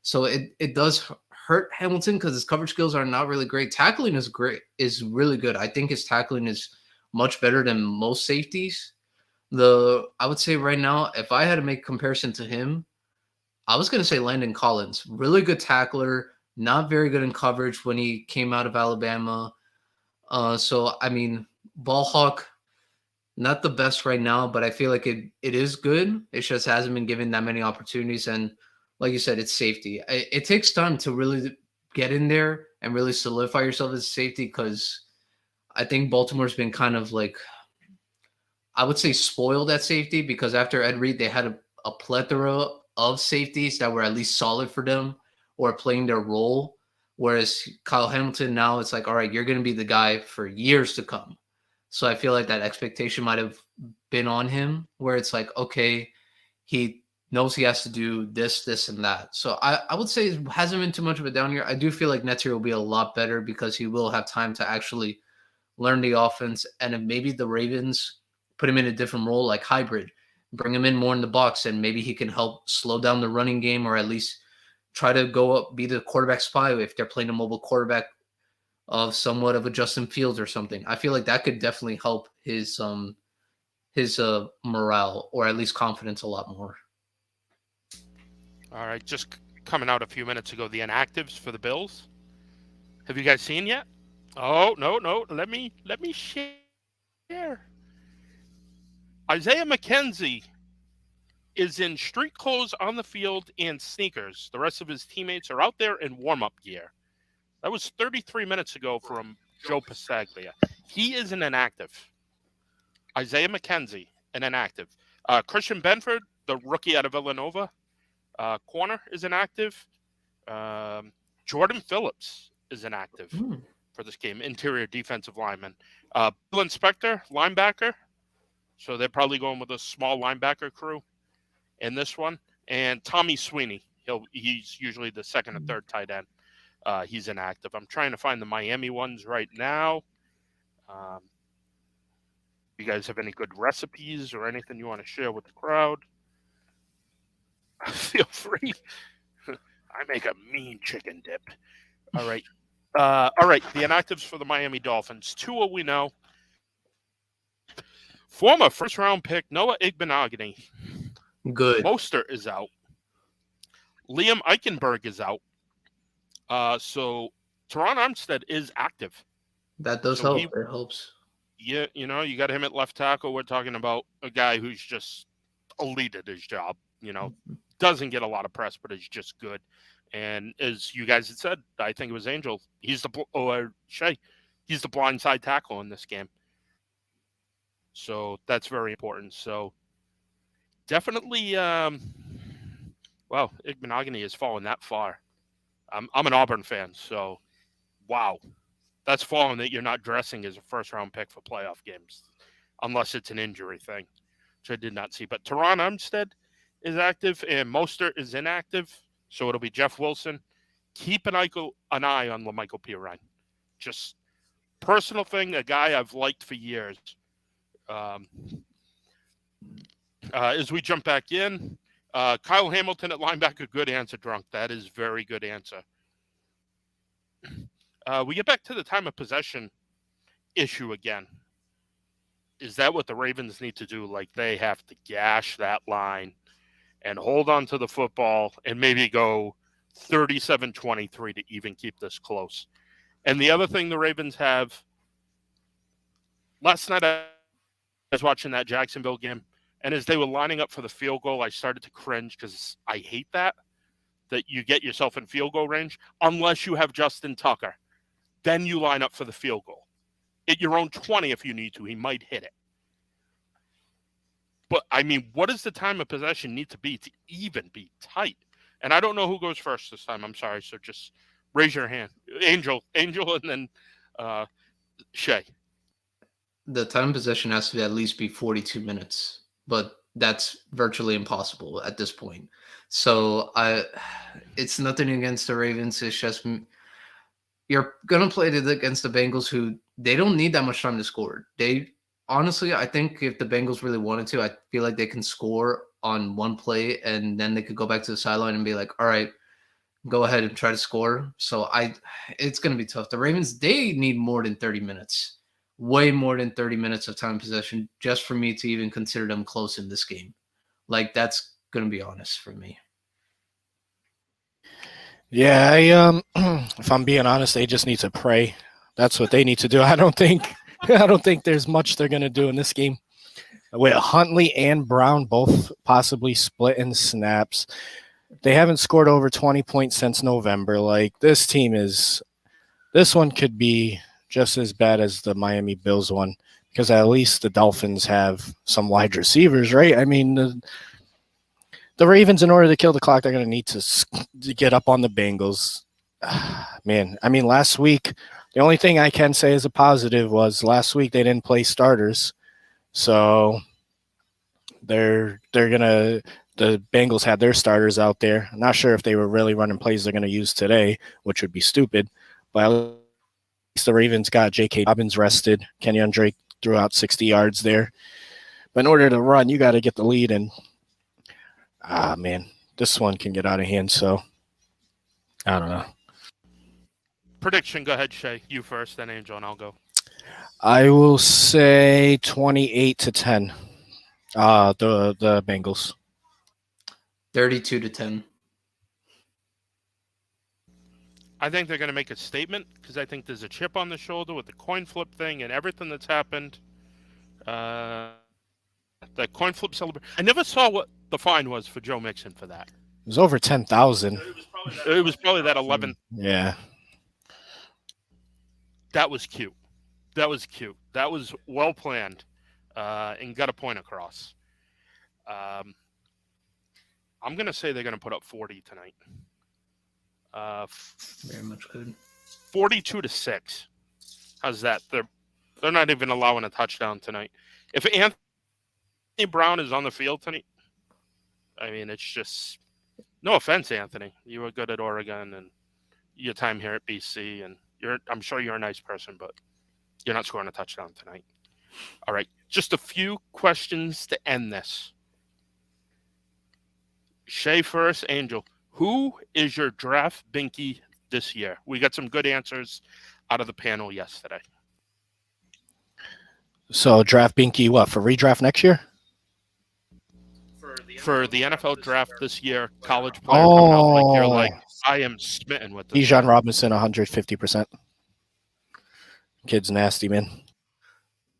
So it does hurt Hamilton because his coverage skills are not really great. Tackling is really good. I think his tackling is much better than most safeties. I would say right now, if I had to make a comparison to him, I was going to say Landon Collins. Really good tackler, not very good in coverage when he came out of Alabama. So, I mean, ball hawk, not the best right now, but I feel like it is good. It just hasn't been given that many opportunities. And like you said, it's safety. It takes time to really get in there and really solidify yourself as safety because I think Baltimore's been kind of like, I would say spoiled at safety because after Ed Reed, they had a plethora of safeties that were at least solid for them or playing their role. Whereas Kyle Hamilton now, it's like, all right, you're going to be the guy for years to come. So I feel like that expectation might have been on him where it's like, okay, he knows he has to do this, this, and that. So I would say it hasn't been too much of a down year. I do feel like next year will be a lot better because he will have time to actually learn the offense. And if maybe the Ravens put him in a different role, like hybrid, bring him in more in the box, and maybe he can help slow down the running game or at least try to go up, be the quarterback spy if they're playing a mobile quarterback of somewhat of a Justin Fields or something. I feel like that could definitely help his morale or at least confidence a lot more. All right, just coming out a few minutes ago, the inactives for the Bills. Have you guys seen yet? Oh, no. Let me share. Isaiah McKenzie is in street clothes on the field and sneakers. The rest of his teammates are out there in warm-up gear. That was 33 minutes ago from Joe Pasaglia. He is an inactive. Isaiah McKenzie, an inactive. Christian Benford, the rookie out of Villanova, corner, is inactive. Jordan Phillips is inactive for this game, interior defensive lineman. Bill Inspector, linebacker. So they're probably going with a small linebacker crew in this one. And Tommy Sweeney, he's usually the second or third tight end. He's inactive. I'm trying to find the Miami ones right now. You guys have any good recipes or anything you want to share with the crowd? Feel free. I make a mean chicken dip. All right. The inactives for the Miami Dolphins. Tua, we know. Former first-round pick Noah Igbenogany. Good. Mostert is out. Liam Eichenberg is out. So Teron Armstead is active. That does help. It helps. Yeah, you got him at left tackle. We're talking about a guy who's just elite at his job. Doesn't get a lot of press, but is just good. And as you guys had said, I think it was Angel. Shay. He's the blindside tackle in this game. So that's very important. So definitely, Igbenogany has fallen that far. I'm an Auburn fan, so wow. That's fallen that you're not dressing as a first-round pick for playoff games, unless it's an injury thing, which I did not see. But Teron Armstead is active, and Mostert is inactive, so it'll be Jeff Wilson. Keep an eye on LaMichael Pirine. Just personal thing, a guy I've liked for years. As we jump back in, Kyle Hamilton at linebacker, good answer, Drunk. That is very good answer. We get back to the time of possession issue again. Is that what the Ravens need to do? Like, they have to gash that line and hold on to the football and maybe go 37-23 to even keep this close. And the other thing the Ravens have, last night I was watching that Jacksonville game, and as they were lining up for the field goal, I started to cringe because I hate that you get yourself in field goal range unless you have Justin Tucker. Then you line up for the field goal. At your own 20 if you need to. He might hit it. But, I mean, what does the time of possession need to even be tight? And I don't know who goes first this time. I'm sorry. So just raise your hand. Angel, and then Shay. The time of possession has to at least be 42 minutes, but that's virtually impossible at this point. So it's nothing against the Ravens. It's just you're gonna play against the Bengals, who they don't need that much time to score. Honestly, I think if the Bengals really wanted to, I feel like they can score on one play, and then they could go back to the sideline and be like, all right, go ahead and try to score. So it's going to be tough. The Ravens, they need more than 30 minutes, way more than 30 minutes of time possession just for me to even consider them close in this game. Like, that's going to be honest for me. Yeah, if I'm being honest, they just need to pray. That's what they need to do. I don't think there's much they're going to do in this game. With Huntley and Brown both possibly splitting snaps, they haven't scored over 20 points since November. Like, this one could be just as bad as the Miami Bills one, because at least the Dolphins have some wide receivers, right? I mean, the Ravens, in order to kill the clock, they're going to need to get up on the Bengals. Man, I mean, last week, the only thing I can say as a positive was last week they didn't play starters. So the Bengals had their starters out there. I'm not sure if they were really running plays they're going to use today, which would be stupid. But at least the Ravens got J.K. Dobbins rested. Kenyon Drake threw out 60 yards there. But in order to run, you got to get the lead. And, man, this one can get out of hand. So, I don't know. Prediction, go ahead, Shay. You first, then Angel, and I'll go. I will say 28-10. The Bengals. 32-10. I think they're going to make a statement because I think there's a chip on the shoulder with the coin flip thing and everything that's happened. The coin flip celebration. I never saw what the fine was for Joe Mixon for that. It was over 10,000. It was probably that 11. Yeah. That was cute. That was well planned and got a point across. I'm going to say they're going to put up 40 tonight. Very much good. 42-6. How's that? They're not even allowing a touchdown tonight. If Anthony Brown is on the field tonight, I mean, it's just no offense, Anthony. You were good at Oregon and your time here at BC, and I'm sure you're a nice person, but you're not scoring a touchdown tonight. All right, just a few questions to end this. Shay first, Angel. Who is your draft binky this year? We got some good answers out of the panel yesterday. So draft binky, what, for redraft next year? For the NFL draft this year, college player coming out, like you're like, I am smitten with this. Bijan Robinson, 150%. Kid's nasty, man.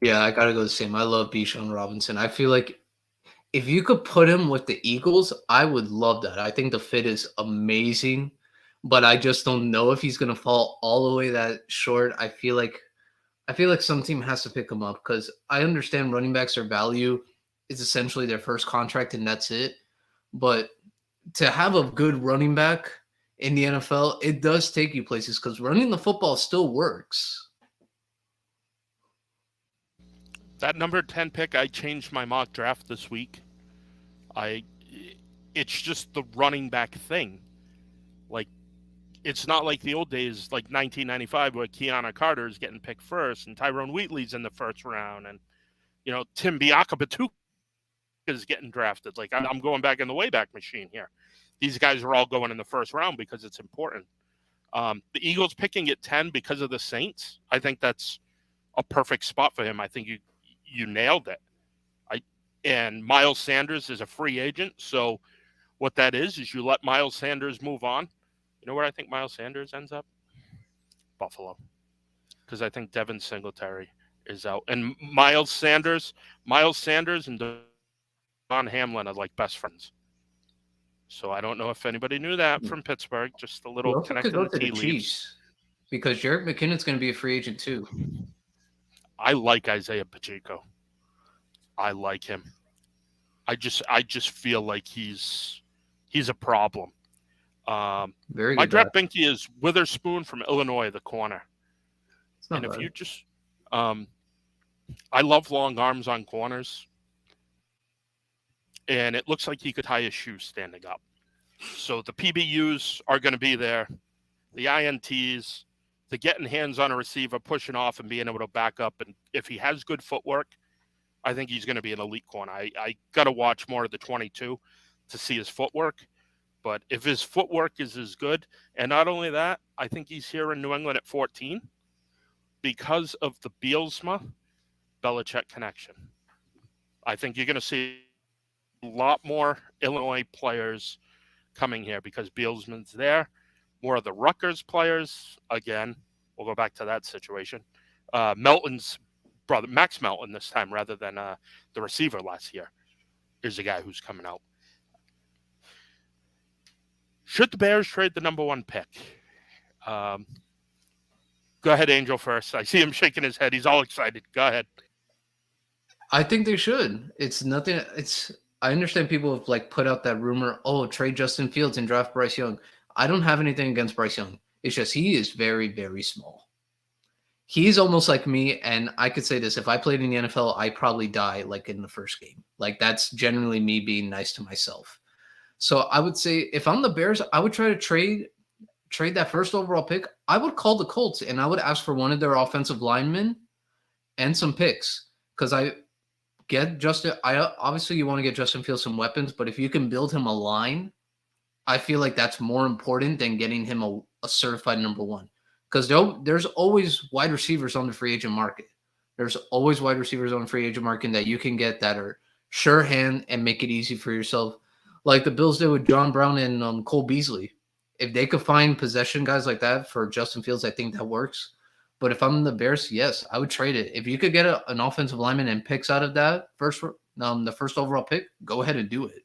Yeah, I gotta go the same. I love Bijan Robinson. I feel like if you could put him with the Eagles, I would love that. I think the fit is amazing, but I just don't know if he's gonna fall all the way that short. I feel like some team has to pick him up because I understand running backs are value. It's essentially their first contract and that's it. But to have a good running back in the NFL, it does take you places because running the football still works. That number 10 pick, I changed my mock draft this week. It's just the running back thing. Like, it's not like the old days, like 1995, where Keanu Carter is getting picked first and Tyrone Wheatley's in the first round, and Tim Biakabatuka is getting drafted. Like, I'm going back in the Wayback Machine here. These guys are all going in the first round because it's important. The Eagles picking at 10 because of the Saints, I think that's a perfect spot for him. I think you nailed it. And Myles Sanders is a free agent, so what that is you let Myles Sanders move on. You know where I think Myles Sanders ends up? Buffalo, because I think Devin Singletary is out, and Miles Sanders, and Don Hamlin are like best friends. So I don't know if anybody knew that from Pittsburgh. Just a He little also could connecting go the to the tea leaves. Chiefs because Jarek McKinnon's going to be a free agent too. I like Isaiah Pacheco. I like him. I just feel like he's a problem. Very My good guy. draft binky is Witherspoon from Illinois, the corner. It's not And if bad. you just, I love long arms on corners, and it looks like he could tie his shoes standing up. So the PBUs are going to be there, the INTs, the getting hands on a receiver, pushing off, and being able to back up. And if he has good footwork, I think he's going to be an elite corner. I got to watch more of the 22 to see his footwork. But if his footwork is as good, and not only that, I think he's here in New England at 14 because of the Bealsma-Belichick connection. I think you're going to see a lot more Illinois players coming here because Bealsman's there. More of the Rutgers players, again, we'll go back to that situation. Melton's brother, Max Melton this time, rather than the receiver last year, is the guy who's coming out. Should the Bears trade the number 1 pick? Go ahead, Angel, first. I see him shaking his head. He's all excited. Go ahead. I think they should. It's nothing. I understand people have like put out that rumor, oh, trade Justin Fields and draft Bryce Young. I don't have anything against Bryce Young. It's just he is very, very small. He's almost like me, and I could say this: if I played in the NFL, I'd probably die like in the first game. Like that's generally me being nice to myself. So I would say if I'm the Bears, I would try to trade that first overall pick. I would call the Colts and I would ask for one of their offensive linemen and some picks because I obviously you want to get Justin Fields some weapons, but if you can build him a line, I feel like that's more important than getting him a certified number 1. Because there's always wide receivers on the free agent market. There's always wide receivers on the free agent market that you can get that are sure hand and make it easy for yourself. Like the Bills did with John Brown and Cole Beasley. If they could find possession guys like that for Justin Fields, I think that works. But if I'm the Bears, yes, I would trade it. If you could get an offensive lineman and picks out of that the first overall pick, go ahead and do it.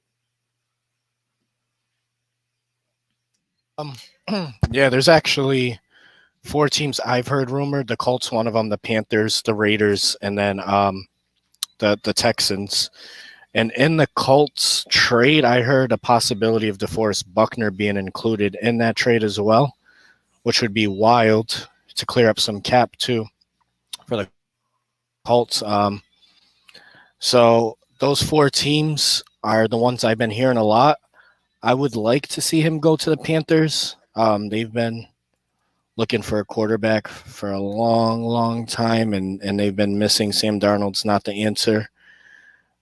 Yeah, there's actually 4 teams I've heard rumored. The Colts, one of them, the Panthers, the Raiders, and then the Texans. And in the Colts trade, I heard a possibility of DeForest Buckner being included in that trade as well, which would be wild to clear up some cap too for the Colts. So those 4 teams are the ones I've been hearing a lot. I would like to see him go to the Panthers. They've been looking for a quarterback for a long, long time, and they've been missing. Sam Darnold's not the answer.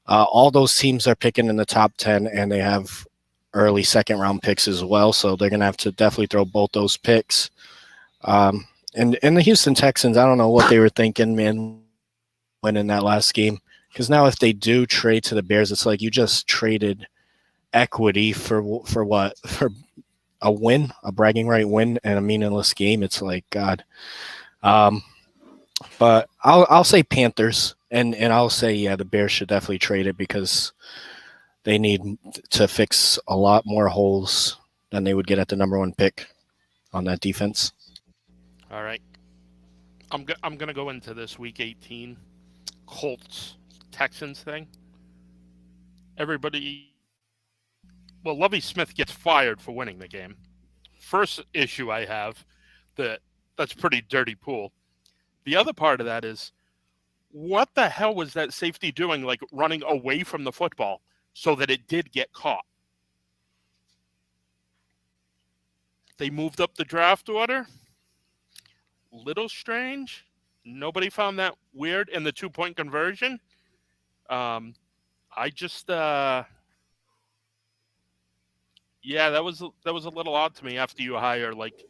All those teams are picking in the top 10, and they have early second-round picks as well, so they're going to have to definitely throw both those picks. And the Houston Texans, I don't know what they were thinking, man, winning that last game. Because now if they do trade to the Bears, it's like you just traded equity for what? For a win, a bragging right win, and a meaningless game. It's like, God. But I'll say Panthers, and I'll say, yeah, the Bears should definitely trade it because they need to fix a lot more holes than they would get at the number 1 pick on that defense. All right. I'm going to go into this Week 18 Colts-Texans thing. Lovie Smith gets fired for winning the game. First issue I have, that's pretty dirty pool. The other part of that is, what the hell was that safety doing, like running away from the football so that it did get caught? They moved up the draft order. Little strange. Nobody found that weird in the 2-point conversion. I just, yeah, that was a little odd to me after you hire, like,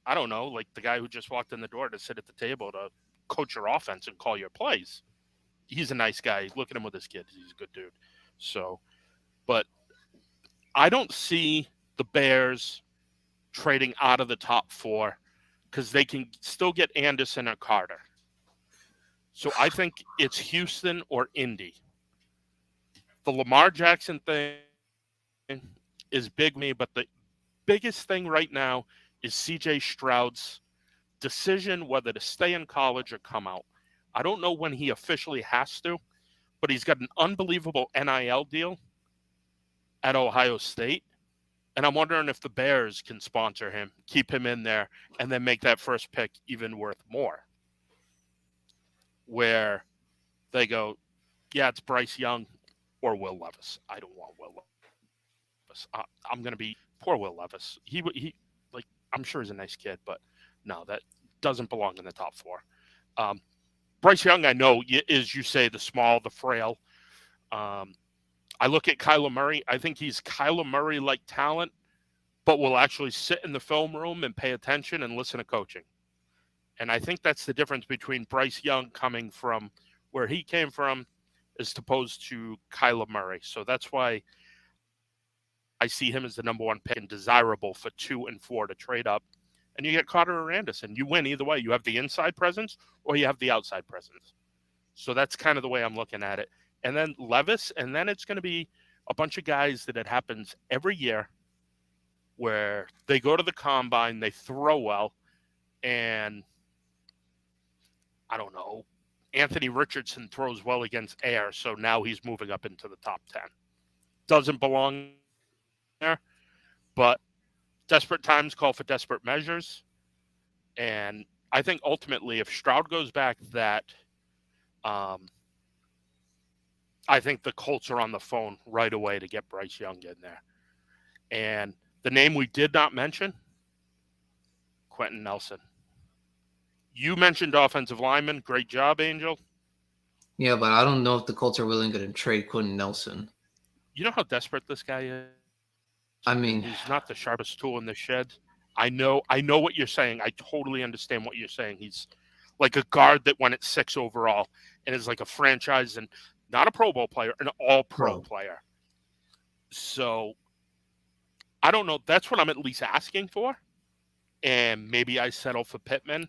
I don't know, like the guy who just walked in the door to sit at the table to coach your offense and call your plays. He's a nice guy. Look at him with his kids. He's a good dude. So, but I don't see the Bears trading out of the top 4 because they can still get Anderson or Carter. So I think it's Houston or Indy. The Lamar Jackson thing is big me, but the biggest thing right now is CJ Stroud's decision whether to stay in college or come out. I don't know when he officially has to, but he's got an unbelievable NIL deal at Ohio State. And I'm wondering if the Bears can sponsor him, keep him in there, and then make that first pick even worth more. Where they go, yeah, it's Bryce Young or Will Levis. I don't want Will Levis. I'm going to be poor Will Levis. He like, I'm sure he's a nice kid, but no, that doesn't belong in the top four. Bryce Young, I know, is, you say, the small, the frail. I look at Kyler Murray. I think he's Kyler Murray-like talent, but will actually sit in the film room and pay attention and listen to coaching. And I think that's the difference between Bryce Young coming from where he came from as opposed to Kyler Murray. So that's why I see him as the number one pick and desirable for 2 and 4 to trade up. And you get Carter or Anderson. You win either way. You have the inside presence or you have the outside presence. So that's kind of the way I'm looking at it. And then Levis, and then it's going to be a bunch of guys that it happens every year where they go to the combine, they throw well, and I don't know, Anthony Richardson throws well against air, so now he's moving up into the top 10. Doesn't belong there, but desperate times call for desperate measures. And I think ultimately if Stroud goes back, that I think the Colts are on the phone right away to get Bryce Young in there. And the name we did not mention, Quentin Nelson. You mentioned offensive lineman. Great job, Angel. Yeah, but I don't know if the Colts are willing to trade Quentin Nelson. You know how desperate this guy is? I mean, he's not the sharpest tool in the shed. I know what you're saying. I totally understand what you're saying. He's like a guard that went at 6 overall and is like a franchise and not a Pro Bowl player, an all-pro player. So I don't know. That's what I'm at least asking for. And maybe I settle for Pittman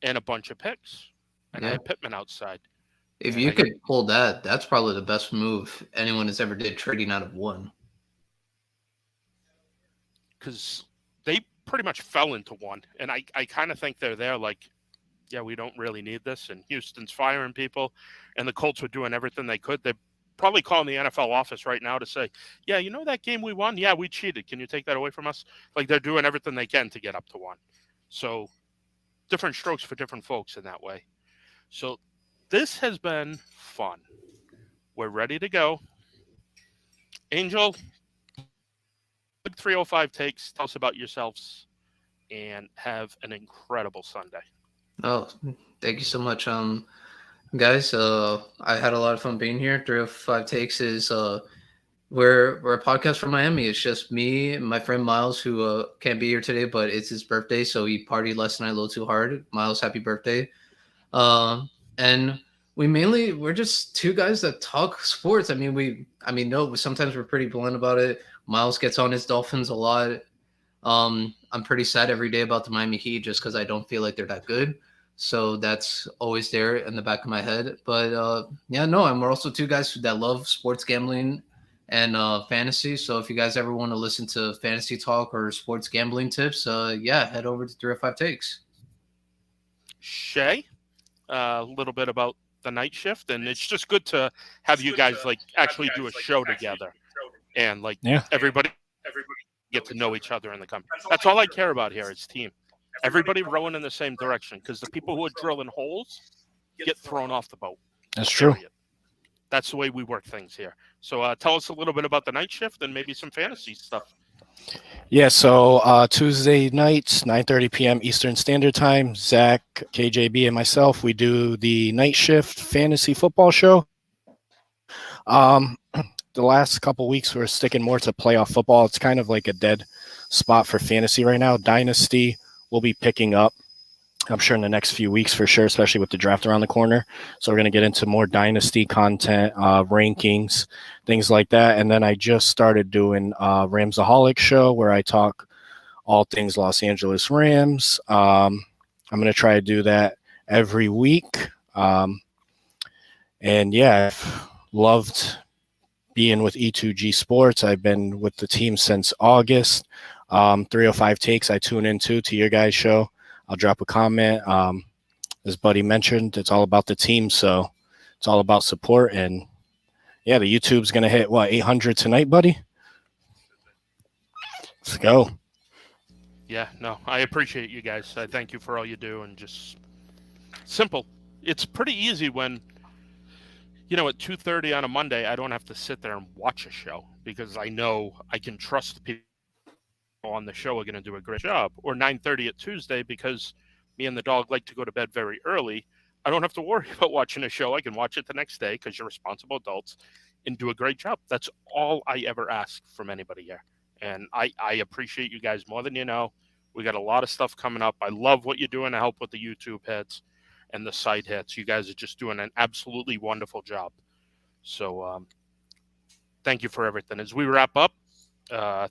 and a bunch of picks. And I have Pittman outside. If you could pull that, that's probably the best move anyone has ever did, trading out of 1. Because they pretty much fell into 1. And I kind of think they're there like, yeah, we don't really need this. And Houston's firing people. And the Colts were doing everything they could. They're probably calling the NFL office right now to say, yeah, you know that game we won? Yeah, we cheated. Can you take that away from us? Like, they're doing everything they can to get up to 1. So different strokes for different folks in that way. So this has been fun. We're ready to go. Angel, 305 takes. Tell us about yourselves and have an incredible Sunday. Oh, thank you so much. Guys, I had a lot of fun being here. 305 Takes is we're a podcast from Miami. It's just me and my friend Myles, who can't be here today, but it's his birthday, so he partied last night a little too hard. Myles, happy birthday. And we're just 2 guys that talk sports. No, sometimes we're pretty blunt about it. Myles gets on his Dolphins a lot. I'm pretty sad every day about the Miami Heat just because I don't feel like they're that good. So that's always there in the back of my head. But and we're also 2 guys that love sports gambling and fantasy. So if you guys ever want to listen to fantasy talk or sports gambling tips, head over to 305 Takes. Shay, a little bit about the night shift, and it's just good to have you guys actually do a show together and everybody get to know each other in the company. That's all I care about here is team. Everybody rowing in the same direction, because the people who are drilling holes get thrown off the boat. That's true. That's the way we work things here. So tell us a little bit about the night shift and maybe some fantasy stuff. Yeah, so Tuesday nights, 9:30 p.m. Eastern Standard Time, Zach, KJB, and myself, we do the night shift fantasy football show. The last couple weeks, we're sticking more to playoff football. It's kind of like a dead spot for fantasy right now. Dynasty will be picking up, I'm sure, in the next few weeks for sure, especially with the draft around the corner. So we're going to get into more Dynasty content, rankings, things like that. And then I just started doing Ramsaholic show where I talk all things Los Angeles Rams. I'm going to try to do that every week. And yeah, I've loved being with E2G Sports. I've been with the team since August. 305 Takes, I tune into to your guys' show. I'll drop a comment. As Buddy mentioned, it's all about the team, so it's all about support. And yeah, the YouTube's going to hit, 800 tonight, Buddy? Let's go. Yeah, no, I appreciate you guys. I thank you for all you do, and just simple. It's pretty easy when, at 2:30 on a Monday, I don't have to sit there and watch a show because I know I can trust the people on the show are going to do a great job. Or 9:30 at Tuesday, because me and the dog like to go to bed very early. I don't have to worry about watching a show. I can watch it the next day because you're responsible adults and do a great job. That's all I ever ask from anybody here. And I appreciate you guys more than you know. We got a lot of stuff coming up. I love what you're doing to help with the YouTube hits and the site hits. You guys are just doing an absolutely wonderful job. So thank you for everything. As we wrap up, we're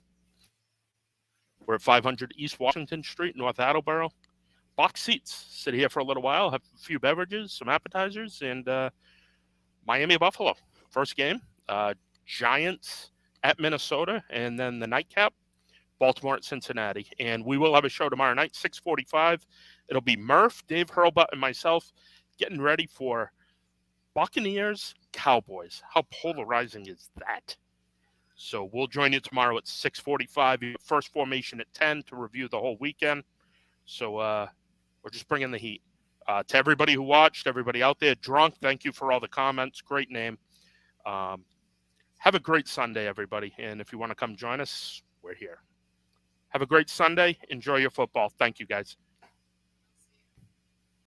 at 500 East Washington Street, North Attleboro. Box seats. Sit here for a little while, have a few beverages, some appetizers, and Miami Buffalo. First game, Giants at Minnesota, and then the nightcap, Baltimore at Cincinnati. And we will have a show tomorrow night, 6:45. It'll be Murph, Dave Hurlbut, and myself getting ready for Buccaneers, Cowboys. How polarizing is that? So we'll join you tomorrow at 6:45. First formation at 10 to review the whole weekend. So we're just bringing the heat. To everybody who watched, everybody out there, Drunk, thank you for all the comments. Great name. Have a great Sunday, everybody. And if you want to come join us, we're here. Have a great Sunday. Enjoy your football. Thank you, guys.